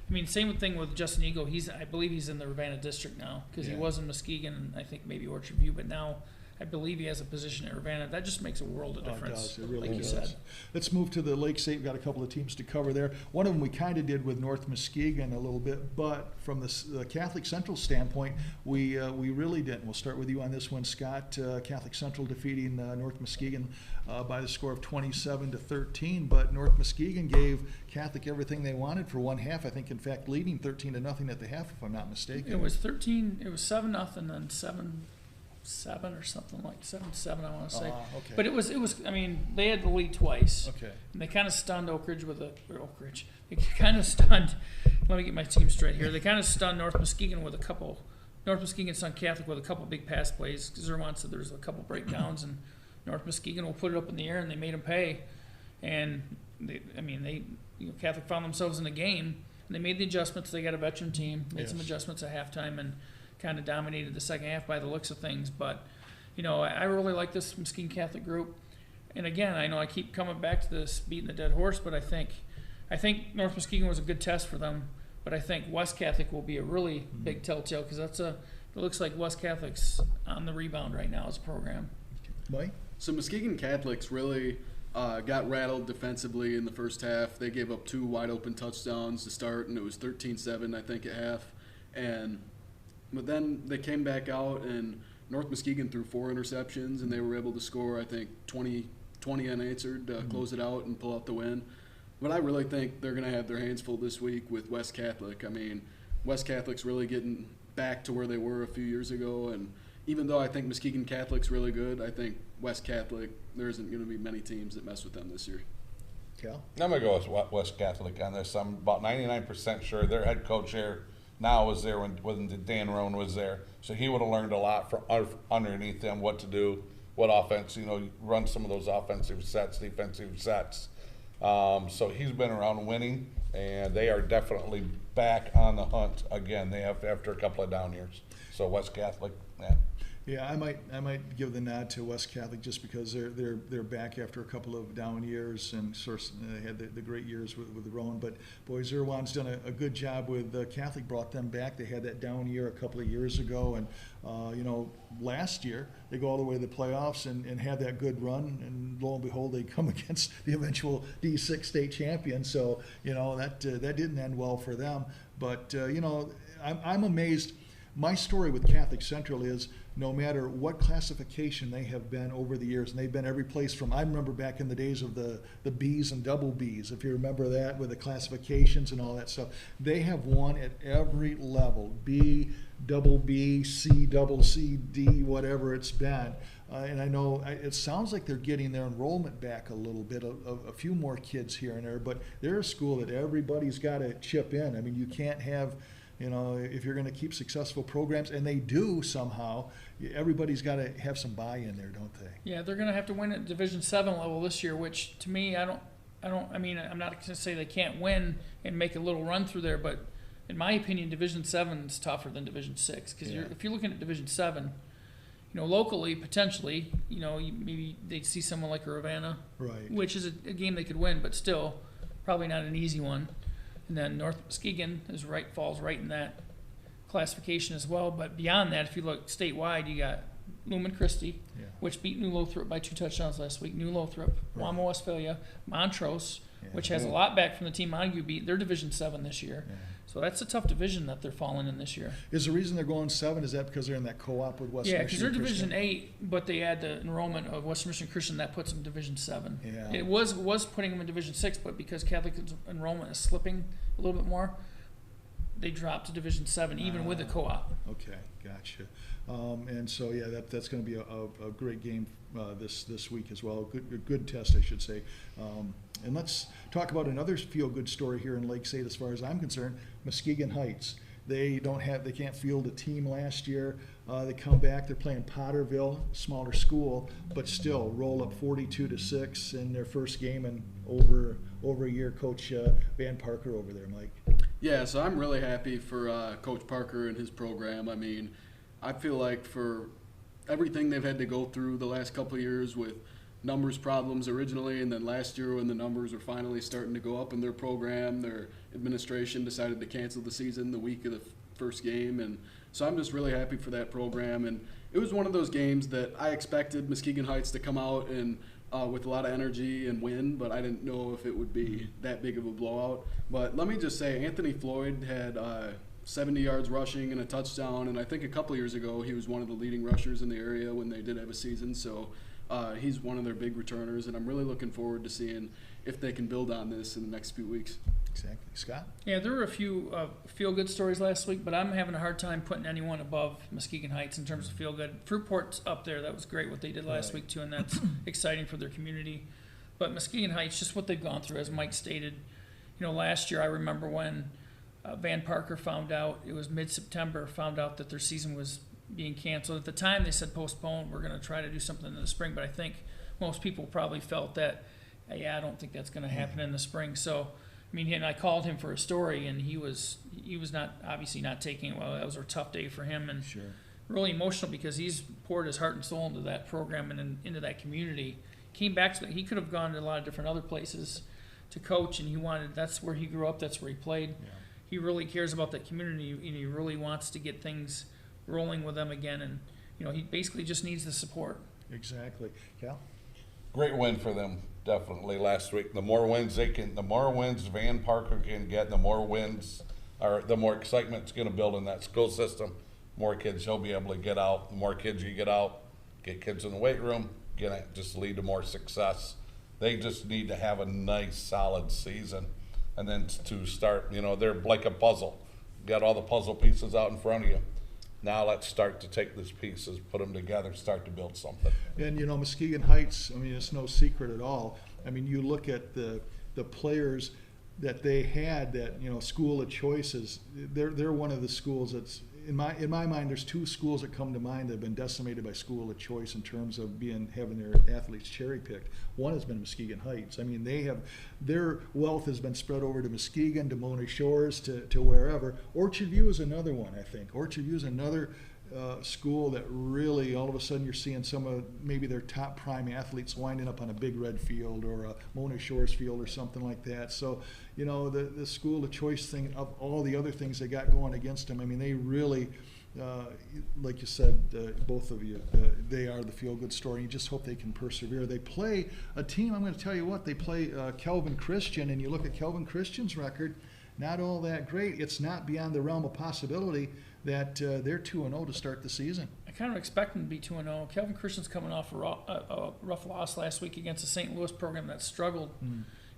I mean, same thing with Justin Ego. I believe he's in the Ravenna district now because he was in Muskegon and I think maybe Orchard View, but now I believe he has a position at Ravenna. That just makes a world of difference. It does. It really like does. you said. Let's move to the Lake State. We've got a couple of teams to cover there. One of them we kind of did with North Muskegon a little bit, but from the Catholic Central standpoint, we really didn't. We'll start with you on this one, Scott. Catholic Central defeating North Muskegon by the score of 27-13, but North Muskegon gave Catholic everything they wanted for one half. I think, in fact, leading 13-0 at the half, if I'm not mistaken. It was 13. It was 7-0, then 7 or something like 7-7, I want to say. Okay. But it was. I mean, they had the lead twice. Okay. And they kind of stunned Oakridge Oakridge. They kind of stunned. Let me get my team straight here. They kind of stunned North Muskegon with a couple. North Muskegon stunned Catholic with a couple big pass plays. Zermont said there was a couple breakdowns, and North Muskegon will put it up in the air, and they made them pay. And Catholic found themselves in the game, and they made the adjustments. They got a veteran team, made some adjustments at halftime, and kind of dominated the second half by the looks of things. But, you know, I really like this Muskegon Catholic group. And again, I know I keep coming back to this beating the dead horse, but I think North Muskegon was a good test for them. But I think West Catholic will be a really big telltale because it looks like West Catholic's on the rebound right now as a program. Mike? So Muskegon Catholics really got rattled defensively in the first half. They gave up 2 wide open touchdowns to start, and it was 13-7, I think, at half. But then they came back out, and North Muskegon threw 4 interceptions, and they were able to score, I think, 20 unanswered to close it out and pull out the win. But I really think they're going to have their hands full this week with West Catholic. I mean, West Catholic's really getting back to where they were a few years ago, and even though I think Muskegon Catholic's really good, I think West Catholic, there isn't going to be many teams that mess with them this year. Cal? I'm going to go with West Catholic on this. I'm about 99% sure their head coach here now was there when Dan Roan was there. So he would have learned a lot from underneath them, what to do, what offense, you know, run some of those offensive sets, defensive sets. So he's been around winning, and they are definitely back on the hunt again. They have after a couple of down years. So West Catholic, yeah. Yeah, I might give the nod to West Catholic just because they're back after a couple of down years, and sort of, they had the great years with Rowan. But boy, Zerwan's done a good job with Catholic, brought them back. They had that down year a couple of years ago, and last year they go all the way to the playoffs and had that good run, and lo and behold, they come against the eventual D6 state champion. So that didn't end well for them. But I'm amazed. My story with Catholic Central is no matter what classification they have been over the years, and they've been every place from, I remember back in the days of the Bs and double Bs, if you remember that, with the classifications and all that stuff, they have won at every level, B, double B, C, double C, D, whatever it's been. And I know it sounds like they're getting their enrollment back a little bit, a few more kids here and there, but they're a school that everybody's got to chip in. I mean, you can't have, if you're going to keep successful programs, and they do somehow, everybody's got to have some buy-in there, don't they? Yeah, they're going to have to win at Division 7 level this year, which to me, I'm not going to say they can't win and make a little run through there, but in my opinion, Division 7 is tougher than Division 6 because if you're looking at Division 7, locally, potentially, maybe they'd see someone like a Ravenna, Right. which is a game they could win, but still probably not an easy one. And then North Muskegon falls right in that classification as well. But beyond that, if you look statewide, you got Lumen Christi, which beat New Lothrop by 2 touchdowns last week. New Lothrop, Wamo Westphalia, Montrose, which has a lot back from the team Montague beat. They're Division 7 this year. Yeah. So that's a tough division that they're falling in this year. Is the reason they're going 7, is that because they're in that co-op with Western Yeah, because Michigan they're Division Christian? 8, but they add the enrollment of Western Michigan Christian, that puts them Division 7. Yeah. It was putting them in Division 6, but because Catholic enrollment is slipping a little bit more, they dropped to Division 7, even with the co-op. Okay, gotcha. And so, that's going to be a great game this week as well. A good test, I should say. And let's talk about another feel-good story here in Lake State as far as I'm concerned, Muskegon Heights. They can't field a team last year. They come back, they're playing Potterville, smaller school, but still roll up 42-6 in their first game in over a year. Coach Van Parker over there, Mike. Yeah, so I'm really happy for Coach Parker and his program. I mean, I feel like for everything they've had to go through the last couple of years with numbers problems originally, and then last year when the numbers are finally starting to go up in their program, their administration decided to cancel the season the week of the first game, and so I'm just really happy for that program. And it was one of those games that I expected Muskegon Heights to come out and with a lot of energy and win, but I didn't know if it would be that big of a blowout. But let me just say, Anthony Floyd had 70 yards rushing and a touchdown, and I think a couple years ago he was one of the leading rushers in the area when they did have a season, so he's one of their big returners, and I'm really looking forward to seeing if they can build on this in the next few weeks. Exactly. Scott? Yeah, there were a few feel-good stories last week, but I'm having a hard time putting anyone above Muskegon Heights in terms of feel-good. Fruitport's up there. That was great what they did last week, too, and that's exciting for their community. But Muskegon Heights, just what they've gone through, as Mike stated. Last year I remember when Van Parker found out, it was mid-September, found out that their season was being canceled. At the time they said postpone, we're going to try to do something in the spring, but I think most people probably felt that, I don't think that's going to happen in the spring. So, and I called him for a story, and he was not, obviously not taking it well. That was a tough day for him, and really emotional because he's poured his heart and soul into that program and into that community. Came back to he could have gone to a lot of different other places to coach, and that's where he grew up, that's where he played. Yeah. He really cares about that community, and he really wants to get things rolling with them again, and he basically just needs the support. Exactly. Cal? Great win for them, definitely, last week. The more wins Van Parker can get, the more excitement it's going to build in that school system. More kids he'll be able to get out. The more kids you get out, get kids in the weight room, just lead to more success. They just need to have a nice, solid season. And then to start, they're like a puzzle. You got all the puzzle pieces out in front of you. Now let's start to take these pieces, put them together, start to build something. And, Muskegon Heights, it's no secret at all. You look at the players that they had that, school of choices, they're one of the schools that's in my mind, there's two schools that come to mind that have been decimated by school of choice in terms of having their athletes cherry picked. One has been Muskegon Heights. I mean, their wealth has been spread over to Muskegon, to Mona Shores, to wherever. Orchard View is another one, I think. Orchard View is another school that really, all of a sudden, you're seeing some of maybe their top prime athletes winding up on a Big Red field or a Mona Shores field or something like that. So, you know, the school of choice thing, of all the other things they got going against them, I mean, they really, like you said, both of you, they are the feel-good story. You just hope they can persevere. They play a team, I'm going to tell you what, they play Kelvin Christian, and you look at Kelvin Christian's record, not all that great. It's not beyond the realm of possibility that they're 2-0 to start the season. I kind of expect them to be 2-0. Kelvin Christian's coming off a rough loss last week against a St. Louis program that struggled.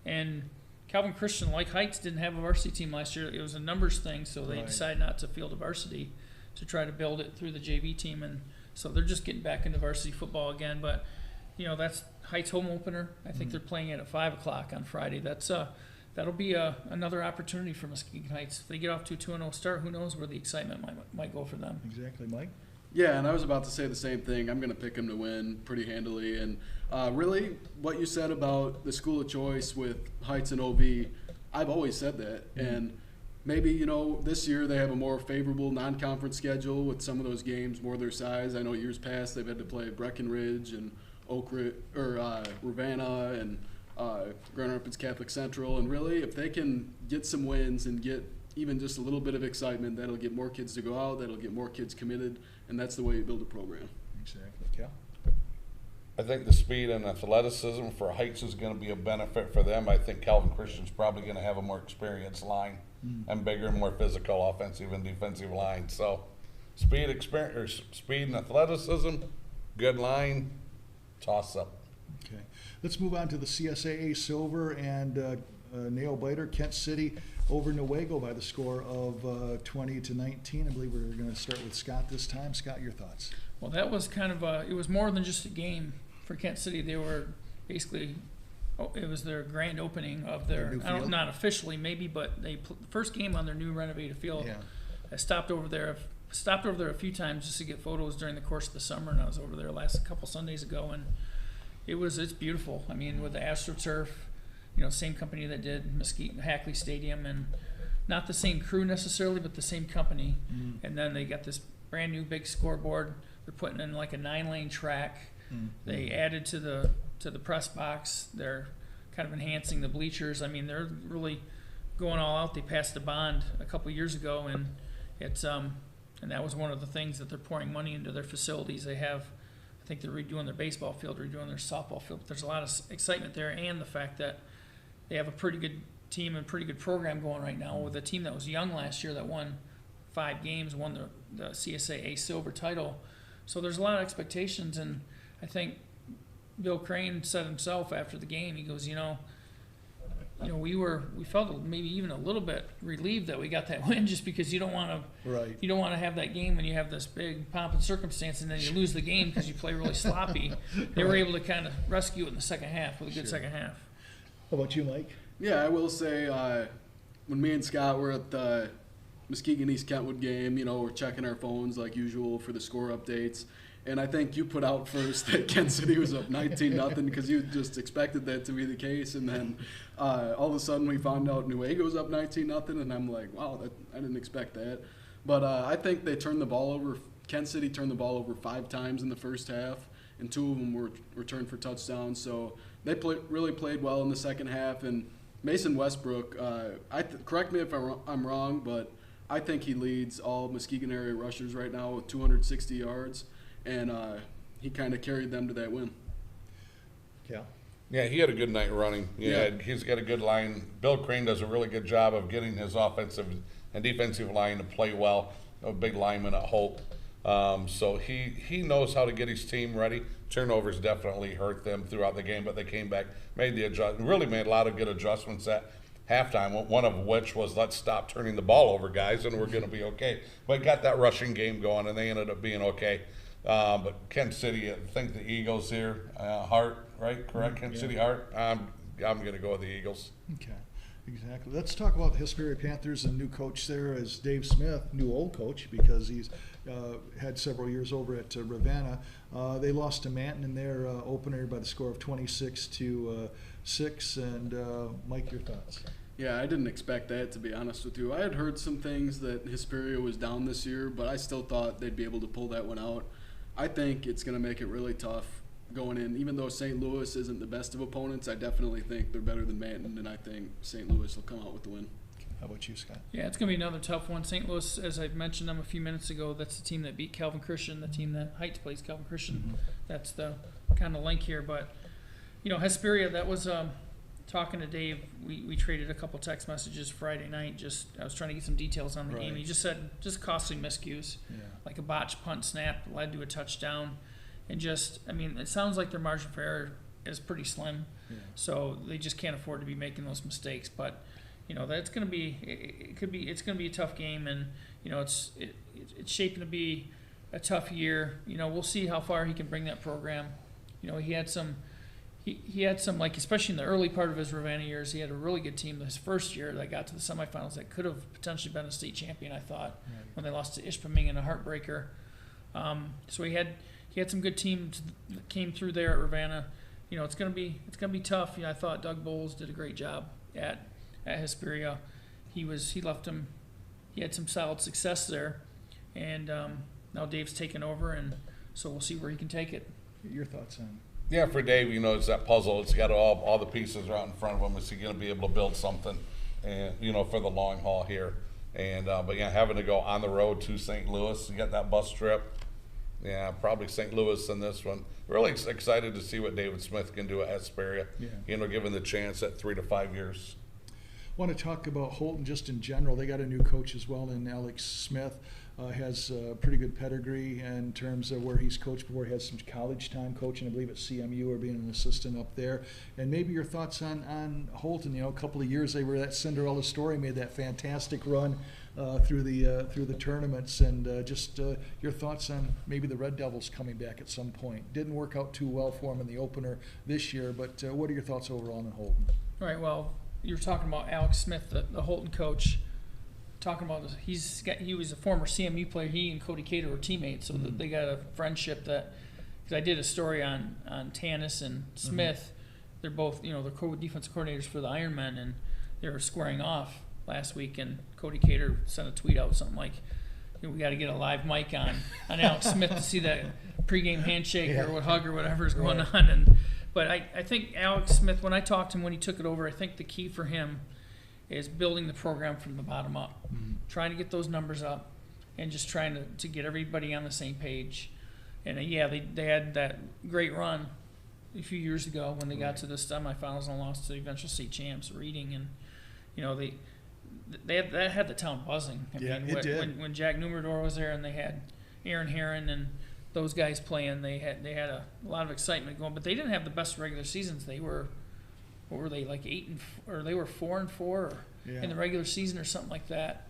And Kelvin Christian, like Heights, didn't have a varsity team last year. It was a numbers thing, so they decided not to field a varsity to try to build it through the JV team. And so they're just getting back into varsity football again. But, you know, that's Heights' home opener. I think they're playing it at 5 o'clock on Friday. That'll be another opportunity for Muskegon Heights. If they get off to a 2-0 start, who knows where the excitement might go for them. Exactly, Mike? Yeah, and I was about to say the same thing. I'm going to pick them to win pretty handily. And really, what you said about the school of choice with Heights and OV, I've always said that. And maybe, you know, this year they have a more favorable non-conference schedule with some of those games more their size. I know years past they've had to play Breckenridge and Oakridge, or Ravenna and Grand Rapids Catholic Central, and really if they can get some wins and get even just a little bit of excitement, that'll get more kids to go out, that'll get more kids committed, and that's the way you build a program. Exactly. Cal? I think the speed and athleticism for Heights is going to be a benefit for them. I think Calvin Christian's probably going to have a more experienced line and bigger, more physical offensive and defensive line. So speed and athleticism, good line, toss up. Okay. Let's move on to the CSAA Silver and nail biter, Kent City over Newaygo by the score of 20-19. I believe we're going to start with Scott this time. Scott, your thoughts? Well, that was kind of it was more than just a game for Kent City. They were basically, it was their grand opening of their, not officially maybe, but the first game on their new renovated field. Yeah. I stopped over there a few times just to get photos during the course of the summer, and I was over there last couple Sundays ago, and it's beautiful. I mean, with the AstroTurf, you know, same company that did Hackley Stadium, and not the same crew necessarily, but the same company. And then they got this brand new big scoreboard. They're putting in like a 9-lane track. They added to the press box. They're kind of enhancing the bleachers. I mean, they're really going all out. They passed a bond a couple years ago, and it's and that was one of the things that they're pouring money into their facilities. They have, I think they're redoing their baseball field, redoing their softball field. There's a lot of excitement there, and the fact that they have a pretty good team and pretty good program going right now with a team that was young last year that won 5 games, won the CSAA Silver title. So there's a lot of expectations, and I think Bill Crane said himself after the game, he goes, you know, we felt maybe even a little bit relieved that we got that win, just because you don't want to have that game when you have this big pomp and circumstance and then you lose the game because you play really sloppy. They were able to kind of rescue it in the second half with a good second half. How about you, Mike? Yeah, I will say when me and Scott were at the Muskegon East Kentwood game, you know, we're checking our phones like usual for the score updates. And I think you put out first that Kent City was up 19-0 because you just expected that to be the case. And then all of a sudden we found out Newaygo was up 19-0, and I'm like, wow, I didn't expect that. But I think they turned the ball over. Kent City turned the ball over 5 times in the first half, and 2 of them were returned for touchdowns. So they really played well in the second half. And Mason Westbrook, correct me if I'm wrong, but I think he leads all Muskegon area rushers right now with 260 yards. And he kind of carried them to that win. Cal? Yeah, he had a good night running. He's got a good line. Bill Crane does a really good job of getting his offensive and defensive line to play well. A big lineman at Holt. So he knows how to get his team ready. Turnovers definitely hurt them throughout the game, but they came back, made a lot of good adjustments at halftime, one of which was let's stop turning the ball over, guys, and we're going to be okay. But got that rushing game going, and they ended up being okay. But Kent City, I think the Eagles here, Hart, right? Correct? Kent City Hart. I'm going to go with the Eagles. Okay. Exactly. Let's talk about the Hesperia Panthers and new coach there is Dave Smith, new old coach because he's had several years over at Ravenna. They lost to Manton in their opener by the score of 26-6. And Mike, your thoughts? Yeah, I didn't expect that, to be honest with you. I had heard some things that Hesperia was down this year, but I still thought they'd be able to pull that one out. I think it's going to make it really tough going in. Even though St. Louis isn't the best of opponents, I definitely think they're better than Manton, and I think St. Louis will come out with the win. How about you, Scott? Yeah, it's going to be another tough one. St. Louis, as I mentioned them a few minutes ago, that's the team that beat Calvin Christian, the team that Heights plays Calvin Christian. Mm-hmm. That's the kind of link here. But, Hesperia, that was talking to Dave. We traded a couple text messages Friday night. I was trying to get some details on the game. He just said costly miscues, like a botched punt snap led to a touchdown. And it sounds like their margin for error is pretty slim. Yeah. So they just can't afford to be making those mistakes. But that's going to be it's going to be a tough game, and it's shaping to be a tough year. We'll see how far he can bring that program. He had some like, especially in the early part of his Ravenna years, he had a really good team his first year that got to the semifinals that could have potentially been a state champion, I thought, when they lost to Ishpeming in a heartbreaker. So he had some good teams that came through there at Ravenna. It's gonna be tough. I thought Doug Bowles did a great job at Hesperia. He had some solid success there, and now Dave's taken over, and so we'll see where he can take it. Your thoughts on? Yeah, for Dave, it's that puzzle. It's got all the pieces right in front of him. Is he going to be able to build something, and for the long haul here? And but having to go on the road to St. Louis, you got that bus trip. Yeah, probably St. Louis in this one. Really excited to see what David Smith can do at Hesperia. Yeah. Given the chance at 3 to 5 years. I want to talk about Holton just in general. They got a new coach as well, and Alex Smith has a pretty good pedigree in terms of where he's coached before. He had some college time coaching, I believe, at CMU or being an assistant up there. And maybe your thoughts on Holton. A couple of years they were that Cinderella story, made that fantastic run through the tournaments, and just your thoughts on maybe the Red Devils coming back at some point. Didn't work out too well for them in the opener this year, but what are your thoughts overall on Holton? All right, well, you're talking about Alex Smith, the Holton coach. Talking about he was a former CMU player. He and Cody Cater were teammates, so they got a friendship. Because I did a story on Tanis and Smith. They're both they're defensive coordinators for the Ironmen, and they were squaring off last week. And Cody Cater sent a tweet out something like, we got to get a live mic on Alex Smith to see that pregame handshake or what hug or whatever is going on. But I think Alex Smith, when I talked to him when he took it over, I think the key for him is building the program from the bottom up, trying to get those numbers up, and just trying to get everybody on the same page. And they had that great run a few years ago when they got to the semifinals and lost to the eventual state champs, Reading, and that had the town buzzing. It did. When Jack Numerador was there and they had Aaron Herron and those guys playing, they had a lot of excitement going, but they didn't have the best regular seasons. They were. What were they, like 8-4, they were 4-4 in the regular season or something like that.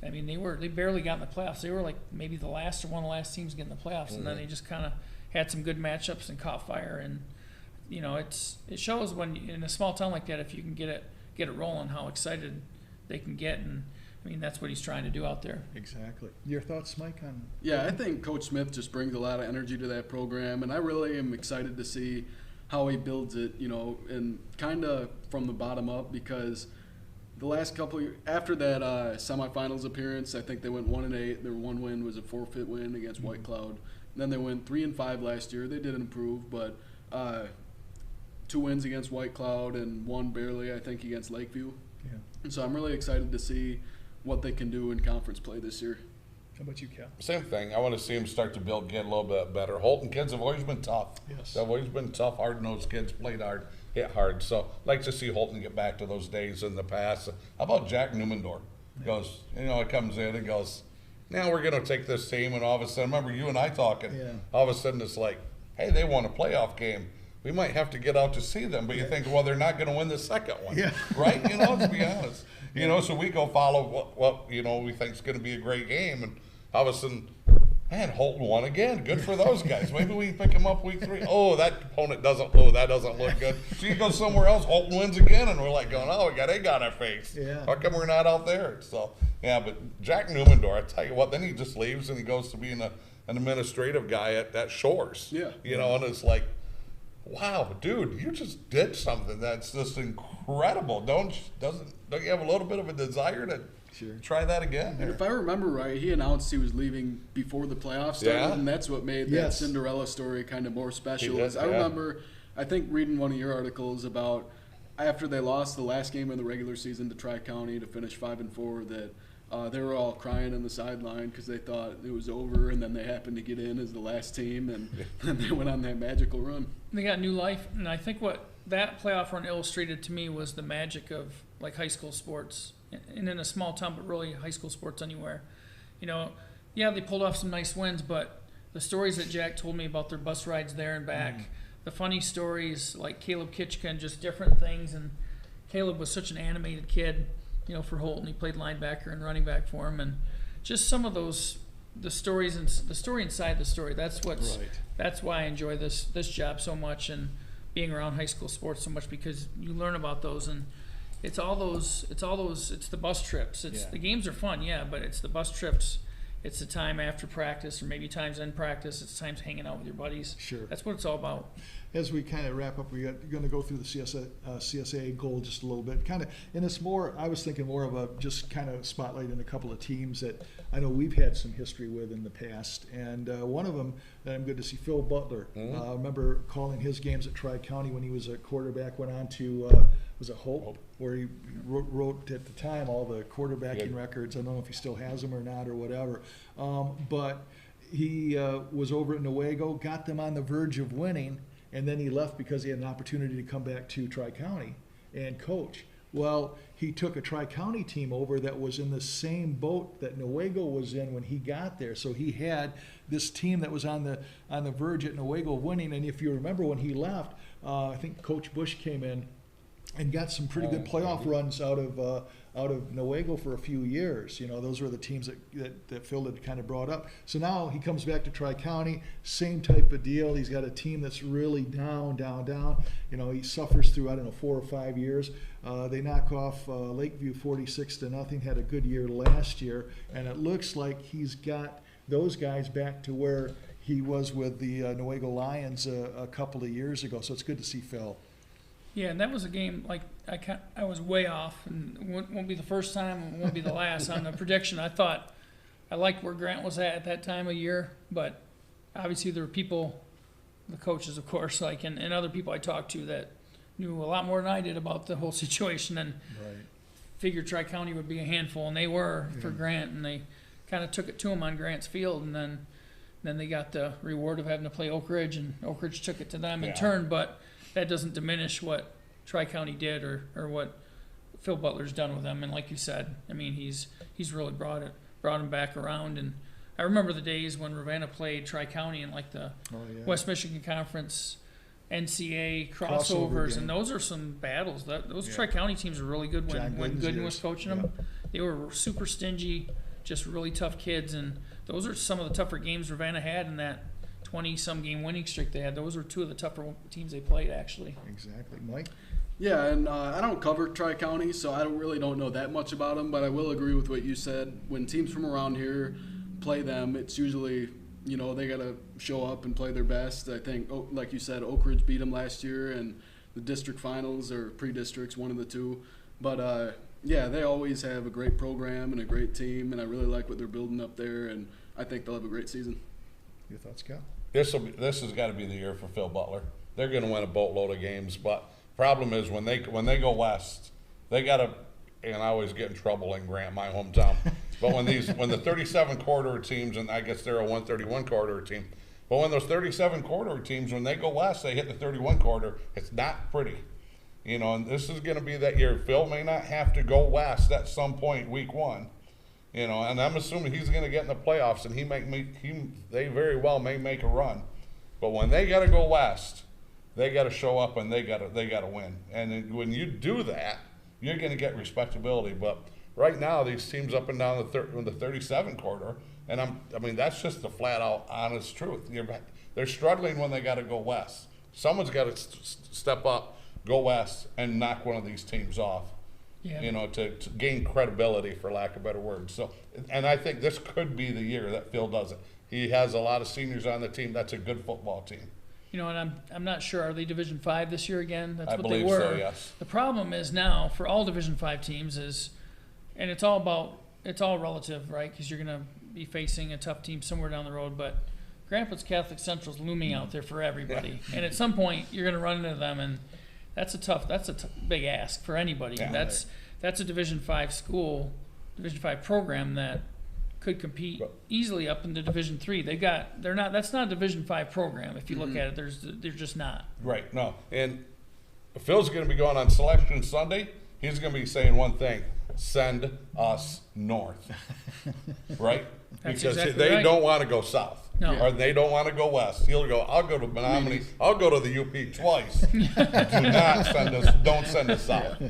I mean, they barely got in the playoffs. They were like maybe the last or one of the last teams to get in the playoffs, and then they just kind of had some good matchups and caught fire. And it shows when in a small town like that, if you can get it rolling, how excited they can get. And I mean, that's what he's trying to do out there. Exactly. Your thoughts, Mike, on? Yeah, I think Coach Smith just brings a lot of energy to that program, and I really am excited to see how he builds it, and kind of from the bottom up, because the last couple of years, after that semifinals appearance, I think they went 1-8. Their one win was a forfeit win against White Cloud. And then they went 3-5 last year. They did improve, but 2 wins against White Cloud and 1 barely, I think, against Lakeview. Yeah. And so I'm really excited to see what they can do in conference play this year. How about you, Cal? Same thing. I want to see them start to get a little bit better. Holton kids have always been tough. Yes. They've always been tough, hard-nosed kids, played hard, hit hard. So I'd like to see Holton get back to those days in the past. How about Jack Numendor? Goes, it comes in and goes, now we're going to take this team, and all of a sudden, remember you and I talking, all of a sudden it's like, hey, they won a playoff game. We might have to get out to see them, but you think, well, they're not going to win the second one, right? Let's be honest. So we go follow what we think is going to be a great game, and all of a sudden, man, Holton won again. Good for those guys. Maybe we can pick them up week 3. Oh, that opponent doesn't look good. So you go somewhere else, Holton wins again, and we're like going, oh, we got egg on our face. Yeah. How come we're not out there? So, yeah, but Jack Newmendor, I tell you what, then he just leaves and he goes to being an administrative guy at Shores. Yeah. You know, and it's like, wow, dude, you just did something that's just incredible. Don't you have a little bit of a desire to try that again? And if I remember right, he announced he was leaving before the playoffs started, Yeah. and that's what made that Cinderella story kind of more special. I remember, I think, reading one of your articles about after they lost the last game of the regular season to Tri-County to finish 5-4, that they were all crying on the sideline because they thought it was over, and then they happened to get in as the last team, and then they went on that magical run. They got new life, and I think what that playoff run illustrated to me was the magic of like high school sports, and in a small town, but really high school sports anywhere. You know, yeah, they pulled off some nice wins, but the stories that Jack told me about their bus rides there and back, the funny stories like Caleb Kitchka and just different things, and Caleb was such an animated kid, you know, for Holton. He played linebacker and running back for him, and just some of those, the stories and the story inside the story. That's why I enjoy this job so much and being around high school sports so much, because you learn about those, and it's the bus trips. The games are fun, but it's the bus trips. It's the time after practice, or maybe times in practice. It's times hanging out with your buddies. Sure. That's what it's all about. As we kind of wrap up, we're going to go through the CSAA goal just a little bit. Kind of, and it's more, I was thinking more of a just kind of spotlighting a couple of teams that I know we've had some history with in the past. And one of them that I'm good to see, Phil Butler. I remember calling his games at Tri-County when he was a quarterback, went on to, was it Hope? Where he wrote at the time all the quarterbacking records. I don't know if he still has them or not or whatever. But he was over at Newaygo, got them on the verge of winning, and then he left because he had an opportunity to come back to Tri-County and coach. Well, he took a Tri-County team over that was in the same boat that Newaygo was in when he got there. So he had this team that was on the verge at Newaygo winning. And if you remember when he left, I think Coach Bush came in and got some pretty good playoff runs out of Newaygo for a few years. You know, those were the teams that Phil had kind of brought up. So now he comes back to Tri-County, same type of deal. He's got a team that's really down. You know, he suffers through, 4 or 5 years. They knock off Lakeview 46-0, had a good year last year, and it looks like he's got those guys back to where he was with the Newaygo Lions a couple of years ago. So it's good to see Phil. Yeah, and that was a game, like, I was way off, and it won't be the first time, and it won't be the last on the prediction. I liked where Grant was at that time of year, but obviously there were people, the coaches, of course, and other people I talked to that knew a lot more than I did about the whole situation, and figured Tri-County would be a handful, and they were for Grant, and they kind of took it to him on Grant's field, and then they got the reward of having to play Oakridge, and Oakridge took it to them in turn, but that doesn't diminish what Tri-County did or what Phil Butler's done with them. And like you said, I mean, he's really brought him back around. And I remember the days when Ravenna played Tri-County in like the West Michigan Conference NCAA crossovers, and those are some battles. Those Tri-County teams are really good when Gooden was coaching them. They were super stingy, just really tough kids, and those are some of the tougher games Ravenna had in that 20-some game winning streak they had. Those were two of the tougher teams they played, actually. Exactly. Mike? Yeah, and I don't cover Tri-County, so I don't know that much about them, but I will agree with what you said. When teams from around here play them, it's usually, they got to show up and play their best. I think, like you said, Oakridge beat them last year, and the district finals or pre-districts, one of the two. But, they always have a great program and a great team, and I really like what they're building up there, and I think they'll have a great season. Your thoughts, Cal? This has got to be the year for Phil Butler. They're going to win a boatload of games, but problem is when they go west, they got to. And I always get in trouble in Grant, my hometown. But when the 37 corridor teams, and I guess they're a 131 corridor team, but when those 37 corridor teams, when they go west, they hit the 31 corridor. It's not pretty, And this is going to be that year. Phil may not have to go west at some point week 1. And I'm assuming he's going to get in the playoffs, and they very well may make a run. But when they got to go west, they got to show up and they got to win. And when you do that, you're going to get respectability. But right now, these teams up and down the 37 corridor, And I mean, that's just the flat out honest truth. They're struggling when they got to go west. Someone's got to step up, go west, and knock one of these teams off. Yeah. You know, to gain credibility, for lack of better words. So, and I think this could be the year that Phil does it. He has a lot of seniors on the team. That's a good football team. You know, and I'm not sure, are they Division 5 this year again? That's I what believe they were. so, yes. The problem is now for all Division 5 teams is, and it's all relative, right? Because you're going to be facing a tough team somewhere down the road, but Grandpa's Catholic Central's looming out there for everybody. Yeah. And at some point you're going to run into them, and that's a big ask for anybody. Yeah, that's a Division 5 school, Division 5 program that could compete easily up into Division 3. That's not a Division 5 program. If you look at it, they're just not. Right. No. And Phil's going to be going on Selection Sunday. He's going to be saying one thing: send us north. Right? That's because exactly they right. don't want to go south. No. Or they don't want to go west. He'll go, I'll go to Menominee. I'll go to the UP twice. Don't send us south.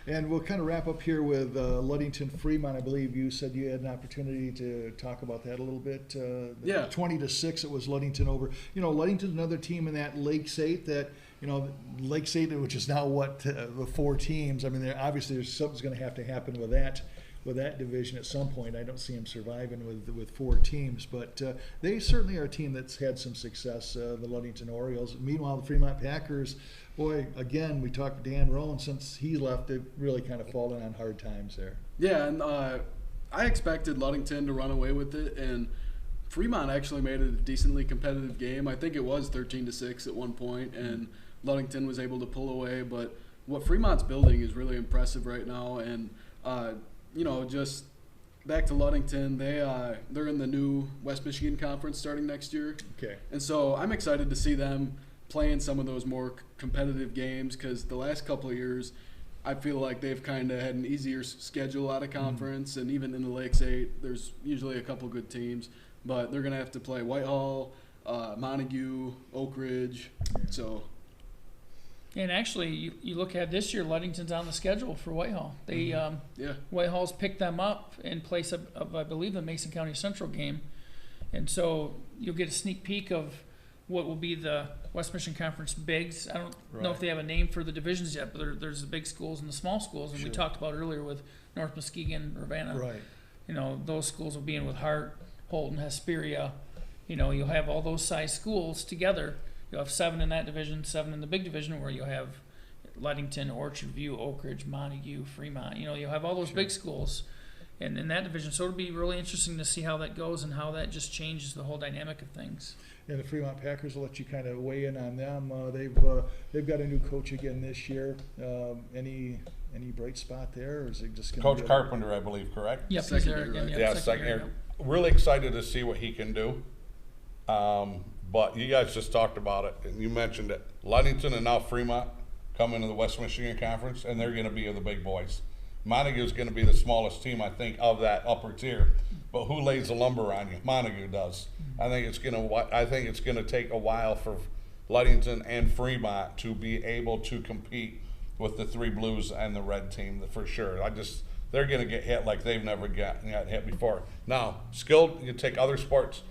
And we'll kind of wrap up here with Ludington Fremont. I believe you said you had an opportunity to talk about that a little bit. Yeah. 20-6, it was Ludington over. You know, Ludington's another team in that Lakes 8 that, you know, Lakes 8, which is now the 4 teams. I mean, obviously there's something's going to have to happen with that division at some point. I don't see them surviving with 4 teams, but they certainly are a team that's had some success, the Ludington Orioles. Meanwhile, the Fremont Packers, boy, again, we talked to Dan Rowan. Since he left, they've really kind of fallen on hard times there. Yeah, and I expected Ludington to run away with it, and Fremont actually made it a decently competitive game. I think it was 13-6 at one point, and Ludington was able to pull away. But what Fremont's building is really impressive right now, and you know, just back to Ludington, they're in the new West Michigan Conference starting next year. Okay. And so I'm excited to see them playing some of those more competitive games, because the last couple of years I feel like they've kind of had an easier schedule out of conference, and even in the Lakes 8 there's usually a couple good teams, but they're going to have to play Whitehall, Montague, Oakridge. So. And actually, you look at this year, Ludington's on the schedule for Whitehall. They Whitehall's picked them up in place of I believe, the Mason County Central game. And so you'll get a sneak peek of what will be the West Michigan Conference bigs. I don't know if they have a name for the divisions yet, but there's the big schools and the small schools. And we talked about earlier with North Muskegon, Ravenna. Right. You know, those schools will be in with Hart, Holton, Hesperia. You know, you'll have all those size schools together. You'll have 7 in that division, 7 in the big division, where you'll have Ludington, Orchard View, Oakridge, Montague, Fremont. You know, you'll have all those big schools in that division. So it'll be really interesting to see how that goes and how that just changes the whole dynamic of things. And the Fremont Packers, will let you kind of weigh in on them. They've got a new coach again this year. Any bright spot there, or is it just going to Coach Carpenter, I believe, correct? Yep, he's there again. Right? Yep, Second year. Really excited to see what he can do. But you guys just talked about it, and you mentioned it. Ludington and now Fremont come into the West Michigan Conference, and they're going to be the big boys. Montague is going to be the smallest team, I think, of that upper tier. But who lays the lumber on you? Montague does. I think it's going to take a while for Ludington and Fremont to be able to compete with the 3 blues and the red team for sure. They're going to get hit like they've never gotten hit before. Now, skilled, you take other sports,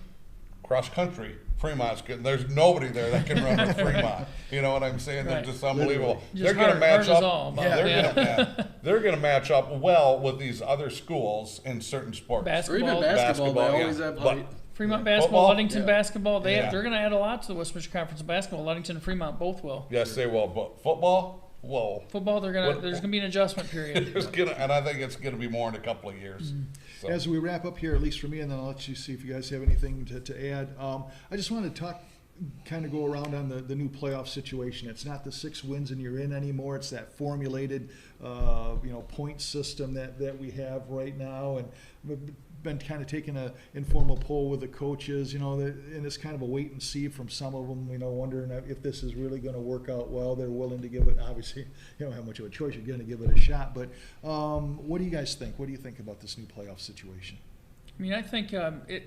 cross country. Fremont's good. There's nobody there that can run with Fremont. You know what I'm saying? They're just unbelievable. Just they're going to match up. They're going to match up well with these other schools in certain sports. Or even basketball, they always have height. Fremont basketball, Ludington basketball. They're going to add a lot to the West Michigan Conference of basketball. Ludington and Fremont both will. Yes, they will. But football, whoa. Football, there's going to be an adjustment period. And I think it's going to be more in a couple of years. So. As we wrap up here, at least for me, and then I'll let you see if you guys have anything to add. I just want to go around on the new playoff situation. It's not the 6 wins and you're in anymore. It's that formulated, point system that we have right now. And we've been kind of taking an informal poll with the coaches, and it's kind of a wait and see from some of them, wondering if this is really going to work out well. They're willing to give it, obviously, you don't have much of a choice. You're going to give it a shot. But what do you guys think? What do you think about this new playoff situation? I mean, I think it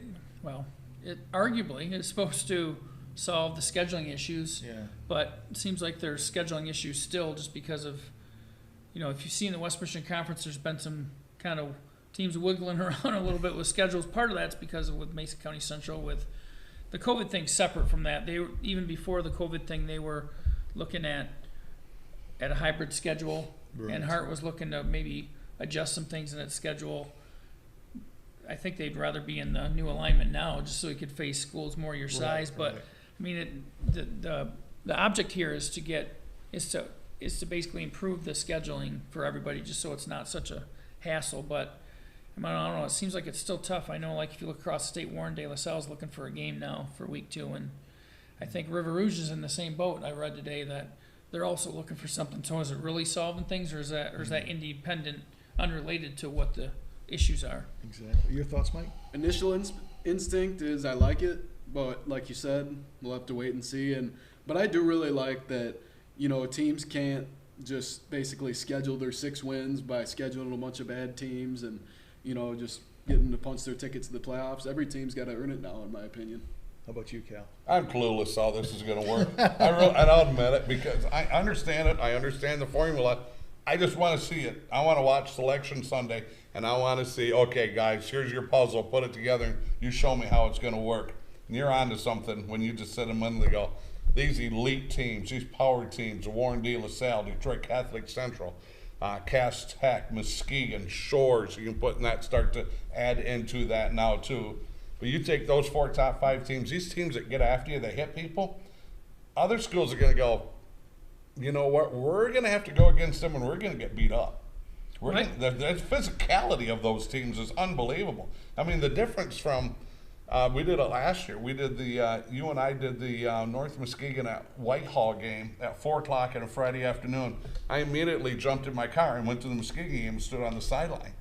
arguably is supposed to solve the scheduling issues, but it seems like there's scheduling issues still just because of, if you've seen the West Michigan Conference, there's been some kind of teams wiggling around a little bit with schedules. Part of that's because with Mason County Central, with the COVID thing separate from that. They were, even before the COVID thing, they were looking at a hybrid schedule, Right. and Hart was looking to maybe adjust some things in that schedule. I think they'd rather be in the new alignment now, just so he could face schools more your size. But right. I mean, the object here is to basically improve the scheduling for everybody, just so it's not such a hassle. But I don't know. It seems like it's still tough. I know, like if you look across the state, Warren De La Salle's looking for a game now for week 2, and I think River Rouge is in the same boat. I read today that they're also looking for something. So is it really solving things, or is that independent, unrelated to what the issues are? Exactly. Your thoughts, Mike? Initial instinct is I like it, but like you said, we'll have to wait and see. But I do really like that, teams can't just basically schedule their 6 wins by scheduling a bunch of bad teams and, just getting to punch their ticket to the playoffs. Every team's got to earn it now, in my opinion. How about you, Cal? I'm clueless how this is going to work. I'll admit it, because I understand it. I understand the formula. I just want to see it. I want to watch Selection Sunday, and I want to see, okay, guys, here's your puzzle. Put it together, and you show me how it's going to work. And you're on to something when you just said a minute ago, these elite teams, these power teams, Warren De La Salle, Detroit Catholic Central, Cass Tech, Muskegon, Shores, you can put in that, start to add into that now too. But you take those 4 top 5 teams, these teams that get after you, they hit people, other schools are going to go, you know what, we're going to have to go against them and we're going to get beat up. Right. The physicality of those teams is unbelievable. I mean, the difference from, we did it last year. We did you and I did the North Muskegon at Whitehall game at 4 o'clock on a Friday afternoon. I immediately jumped in my car and went to the Muskegon game and stood on the sideline.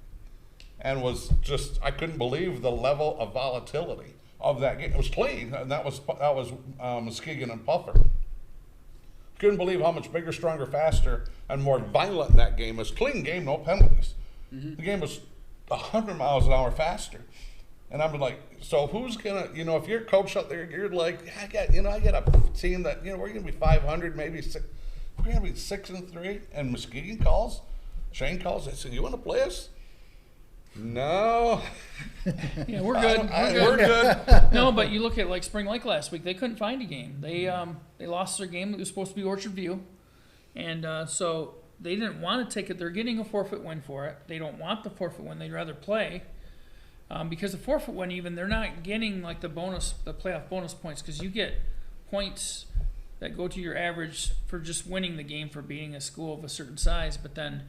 And I couldn't believe the level of volatility of that game. It was clean, and that was Muskegon and Puffer. Couldn't believe how much bigger, stronger, faster, and more violent that game was. Clean game, no penalties. Mm-hmm. The game was 100 miles an hour faster. And I'm like, so who's gonna, if you're a coach out there, you're like, I got a team that, we're gonna be 500, maybe 6, we're gonna be 6-3. And Muskegon calls, Shane calls, they said, you want to play us? No. Yeah, we're good. We're good. No, but you look at like Spring Lake last week. They couldn't find a game. They lost their game. It was supposed to be Orchard View, and so they didn't want to take it. They're getting a forfeit win for it. They don't want the forfeit win. They'd rather play because the forfeit win, even they're not getting like the playoff bonus points, because you get points that go to your average for just winning the game, for beating a school of a certain size. But then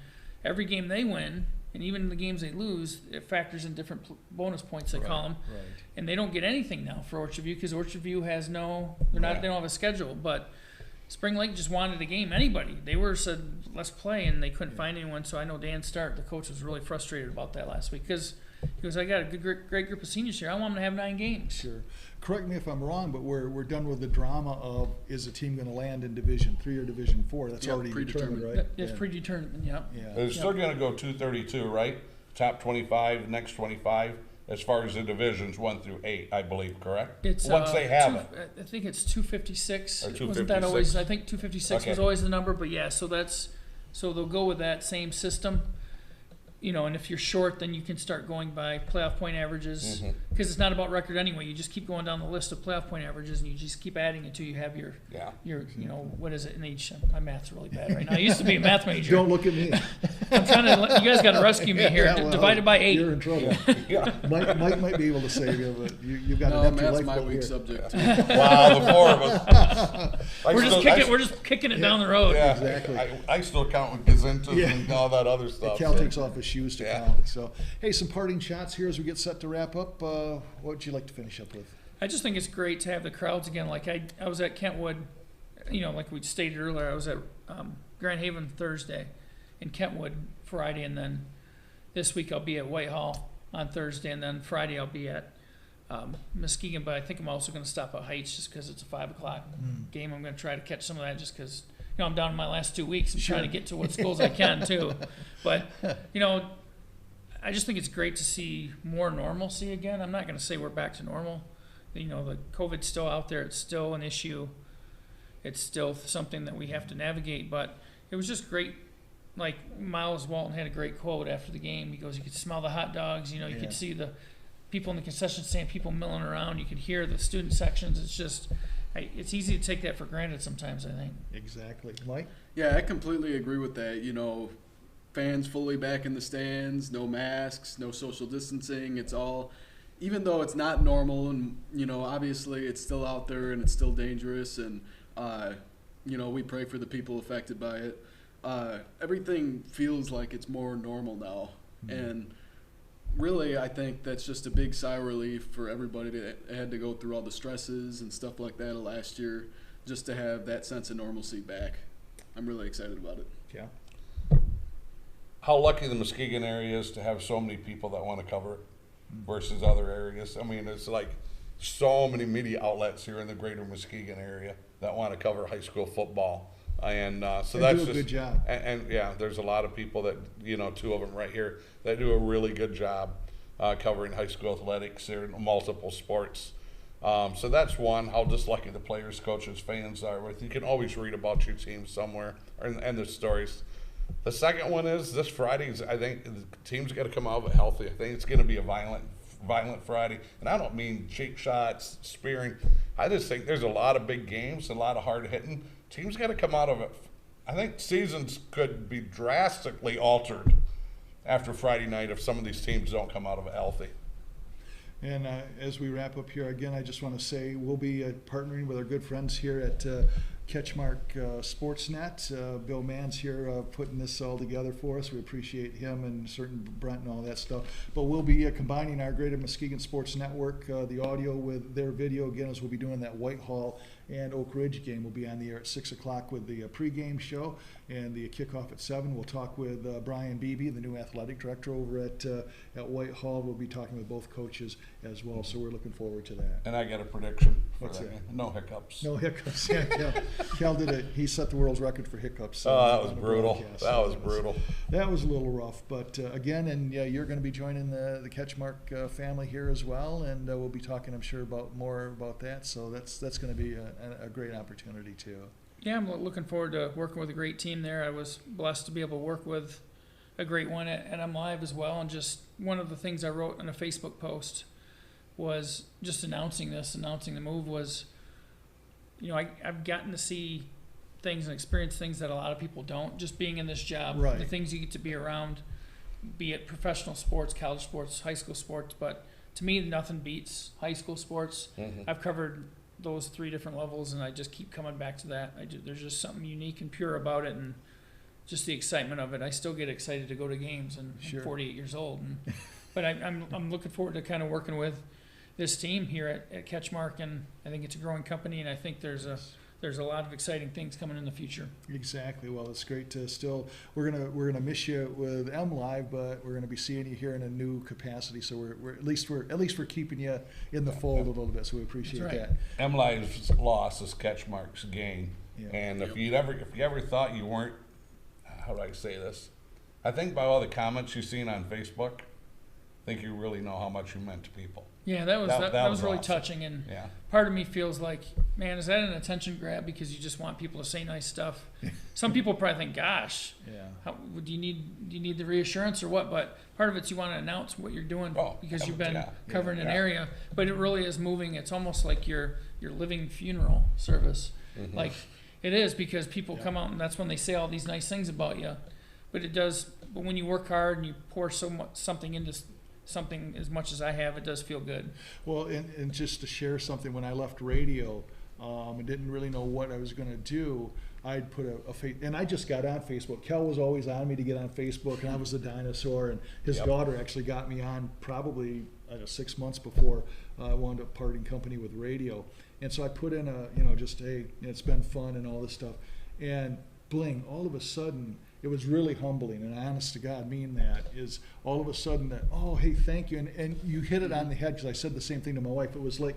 every game they win, and even in the games they lose, it factors in different bonus points, they call them. Right. And they don't get anything now for Orchard View, because Orchard View has they don't have a schedule. But Spring Lake just wanted a game. Anybody. They said, let's play, and they couldn't find anyone. So I know Dan Stark, the coach, was really frustrated about that last week, because he goes, I got a great group of seniors here. I want them to have 9 games. Sure. Correct me if I'm wrong, but we're done with the drama of, is a team going to land in Division 3 or Division 4? That's already determined, right? It's predetermined, yeah. It's still going to go 232, right? Top 25, next 25, as far as the divisions 1 through 8, I believe, correct? It's once they have it. I think it's 256. Or 256. Wasn't that always? I think 256 was Okay. always the number, but yeah. So they'll go with that same system. And if you're short, then you can start going by playoff point averages, because it's not about record anyway. You just keep going down the list of playoff point averages, and you just keep adding until you have your what is it in each? My math's really bad right now. I used to be a math major. Don't look at me. I'm trying to. You guys got to rescue me here. Yeah, well, divided by 8. You're in trouble. Yeah. Mike might be able to save you, but you've got No, an empty math's life my over weak here. subject. Wow, the 4 of us. We're just kicking it down the road. Yeah, Exactly. I still count with gazintas Yeah. and all that other stuff. Cal so. takes off his shoes to Yeah. count. So, hey, some parting shots here as we get set to wrap up. What would you like to finish up with? I just think it's great to have the crowds again. Like I was at Kentwood, like we stated earlier, I was at Grand Haven Thursday, and Kentwood Friday, and then this week I'll be at Whitehall on Thursday, and then Friday I'll be at Muskegon. But I think I'm also going to stop at Heights just because it's a 5 o'clock game. I'm going to try to catch some of that just because I'm down in my last 2 weeks and trying to get to what schools I can too. But I just think it's great to see more normalcy again. I'm not going to say we're back to normal. The COVID's still out there. It's still an issue. It's still something that we have to navigate. But it was just great like Miles Walton had a great quote after the game. He goes, you could smell the hot dogs, you Yeah. could see the people in the concession stand, people milling around, you could hear the student sections. It's just, it's easy to take that for granted sometimes, I think. Exactly. Mike? Yeah, I completely agree with that. Fans fully back in the stands, no masks, no social distancing. It's all, even though it's not normal, and obviously it's still out there and it's still dangerous, and we pray for the people affected by it. Everything feels like it's more normal now, and really, I think that's just a big sigh of relief for everybody that had to go through all the stresses and stuff like that last year, just to have that sense of normalcy back. I'm really excited about it. Yeah. How lucky the Muskegon area is to have so many people that want to cover it versus other areas. I mean, it's like so many media outlets here in the greater Muskegon area that want to cover high school football. And so They that's do a just good job. And yeah, there's a lot of people that, two of them right here, that do a really good job covering high school athletics here in multiple sports. So that's one, how just lucky the players, coaches, fans are with. You can always read about your team somewhere and the stories. The second one is this Friday's, I think the team's got to come out of it healthy. I think it's going to be a violent Friday. And I don't mean cheap shots, spearing. I just think there's a lot of big games, a lot of hard hitting. Teams got to come out of it. I think seasons could be drastically altered after Friday night if some of these teams don't come out of it healthy. And as we wrap up here, again, I just want to say we'll be partnering with our good friends here at CatchMark SportsNet. Bill Mann's here putting this all together for us. We appreciate him and certain Brent and all that stuff. But we'll be combining our Greater Muskegon Sports Network, the audio with their video again, as we'll be doing that Whitehall and Oakridge game. We'll be on the air at 6 o'clock with the pregame show and the kickoff at 7. We'll talk with Brian Beebe, the new athletic director over at Whitehall. We'll be talking with both coaches as well, so we're looking forward to that. And I got a prediction for What's that. that? No hiccups. No hiccups. Yeah, Cal did it. He set the world's record for hiccups. Oh, that was on a brutal. broadcast. That was brutal. That was a little rough, but again, and yeah, you're going to be joining the CatchMark family here as well, and we'll be talking, I'm sure, more about that. So that's going to be a great opportunity too. Yeah, I'm looking forward to working with a great team there. I was blessed to be able to work with a great one at M Live as well. And just one of the things I wrote in a Facebook post was just announcing the move was, I've gotten to see things and experience things that a lot of people don't, just being in this job. Right. The things you get to be around, be it professional sports, college sports, high school sports. But to me, nothing beats high school sports. Mm-hmm. I've covered those 3 different levels, and I just keep coming back to that. There's just something unique and pure about it, and just the excitement of it. I still get excited to go to games, and Sure. I'm 48 years old. But I'm looking forward to kind of working with this team here at CatchMark, and I think it's a growing company, and I think there's a lot of exciting things coming in the future. Exactly. Well, it's great to still. We're gonna miss you with M Live, but we're gonna be seeing you here in a new capacity. So we're at least we're keeping you in the fold a little bit. So we appreciate That's right. that. M-Live's loss is CatchMark's gain. Yeah. And if you ever thought you weren't, how do I say this? I think by all the comments you've seen on Facebook, I think you really know how much you meant to people. Yeah, that was really awesome. touching, and Yeah. part of me feels like, man, is that an attention grab because you just want people to say nice stuff? Some people probably think, gosh, Yeah. do you need the reassurance or what? But part of it's you want to announce what you're doing because you've been yeah. covering an Yeah. area, but it really is moving. It's almost like your living funeral service. Mm-hmm. Like it is, because people come out and that's when they say all these nice things about you. But it does. But when you work hard and you pour something into something as much as I have, it does feel good. Well, and just to share something, when I left radio, and didn't really know what I was going to do, I'd put and I just got on Facebook. Kel was always on me to get on Facebook, and I was a dinosaur, and his daughter actually got me on probably 6 months before I wound up parting company with radio. And so I put in just, hey, it's been fun and all this stuff. And bling, all of a sudden, it was really humbling, and I honest to God mean that, is all of a sudden that, oh, hey, thank you. And you hit it on the head, because I said the same thing to my wife. It was like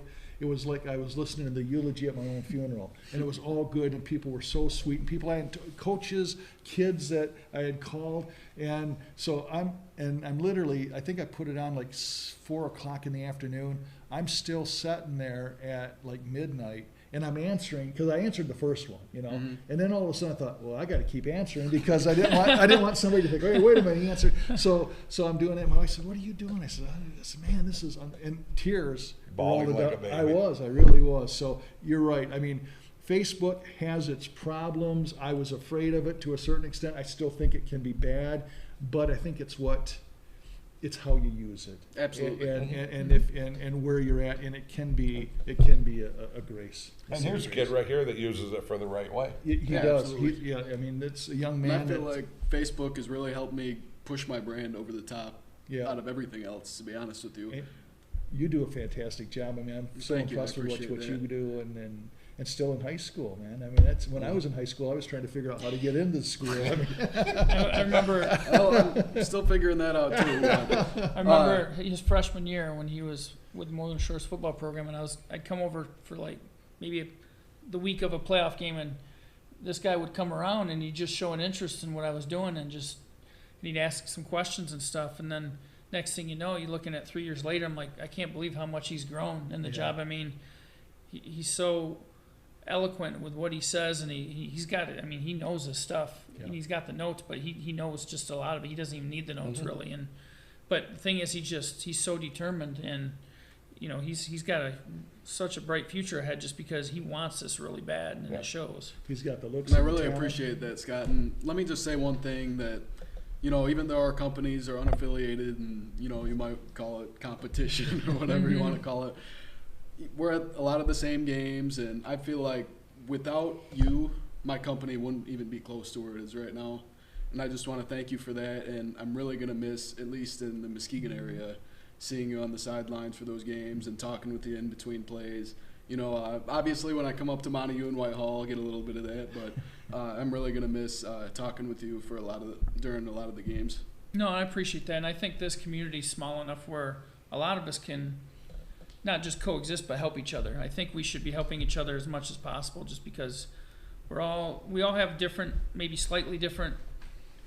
I was listening to the eulogy at my own funeral, and it was all good, and people were so sweet, and people I had, coaches, kids that I had called, and so I'm literally, I think I put it on like 4 o'clock in the afternoon. I'm still sitting there at like midnight, and I'm answering because I answered the first one, you know, Mm-hmm. and then all of a sudden I thought, well, I got to keep answering because I didn't want somebody to think, hey, wait a minute, he answered. So I'm doing it. My wife said, what are you doing? I said, man, this is in tears. Bawling like a baby. I really was. So you're right. I mean, Facebook has its problems. I was afraid of it to a certain extent. I still think it can be bad, but I think it's how you use it. Absolutely. And where you're at, and it can be a grace. And here's a kid right here that uses it for the right way. He Yeah, does. absolutely. I mean, it's a young And man. I feel like Facebook has really helped me push my brand over the top Yeah. out of everything else, to be honest with you. You do a fantastic job. I mean, I'm so Thank you. I impressed with what appreciate you that. do, and still in high school, man. I mean, that's when I was in high school. I was trying to figure out how to get into school. I mean, I remember. I'm still figuring that out too. Yeah. I remember his freshman year when he was with the Northern Shores football program, and I'd come over for like maybe the week of a playoff game, and this guy would come around and he'd just show an interest in what I was doing, and he'd ask some questions and stuff, and then next thing you know, you're looking at 3 years later, I'm like, I can't believe how much he's grown in the job. I mean, he's so eloquent with what he says, and he's got it. I mean, he knows his stuff, and he's got the notes, but he knows just a lot of it. He doesn't even need the notes really. But the thing is, he's so determined, and you know, he's got such a bright future ahead just because he wants this really bad, and it shows. he's got the looks. And I and the really talent. appreciate that, Scott. And let me just say one thing that, you know, even though our companies are unaffiliated and, you know, you might call it competition or whatever you want to call it, we're at a lot of the same games, and I feel like without you, my company wouldn't even be close to where it is right now. And I just want to thank you for that, and I'm really going to miss, at least in the Muskegon area, seeing you on the sidelines for those games and talking with you in between plays. You know, obviously when I come up to Montague and Whitehall, I'll get a little bit of that, but I'm really going to miss talking with you for during a lot of the games. No, I appreciate that, and I think this community's small enough where a lot of us can not just coexist but help each other. I think we should be helping each other as much as possible, just because we all have different, maybe slightly different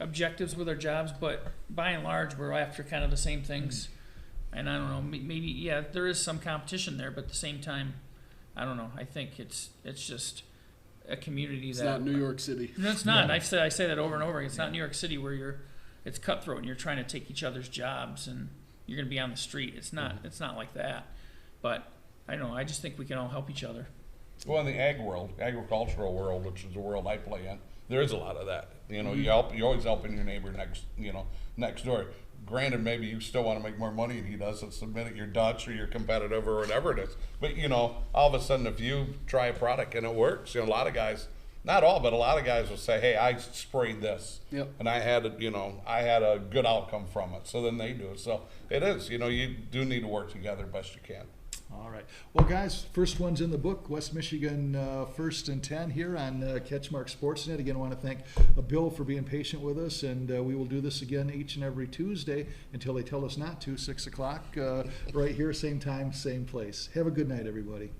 objectives with our jobs, but by and large we're after kind of the same things. And I don't know, maybe there is some competition there, but at the same time, I don't know. I think it's just a community It's that not New York City. No, it's not. And I say that over and over again. It's not New York City where it's cutthroat and you're trying to take each other's jobs and you're going to be on the street. It's not. It's not like that. But I don't know. I just think we can all help each other. Well, in the agricultural world, which is the world I play in, there is a lot of that. You know, you're always helping your neighbor next door. Granted, maybe you still want to make more money than he does, and submit it, you're Dutch or you're competitive or whatever it is. But, you know, all of a sudden, if you try a product and it works, you know, a lot of guys, not all, but a lot of guys will say, hey, I sprayed this. Yep. And I had a good outcome from it. So then they do it. So it is, you know, you do need to work together best you can. All right. Well, guys, first one's in the book, West Michigan 1st and 10 here on CatchMark SportsNet. Again, I want to thank Bill for being patient with us, and we will do this again each and every Tuesday until they tell us not to, 6 o'clock, right here, same time, same place. Have a good night, everybody.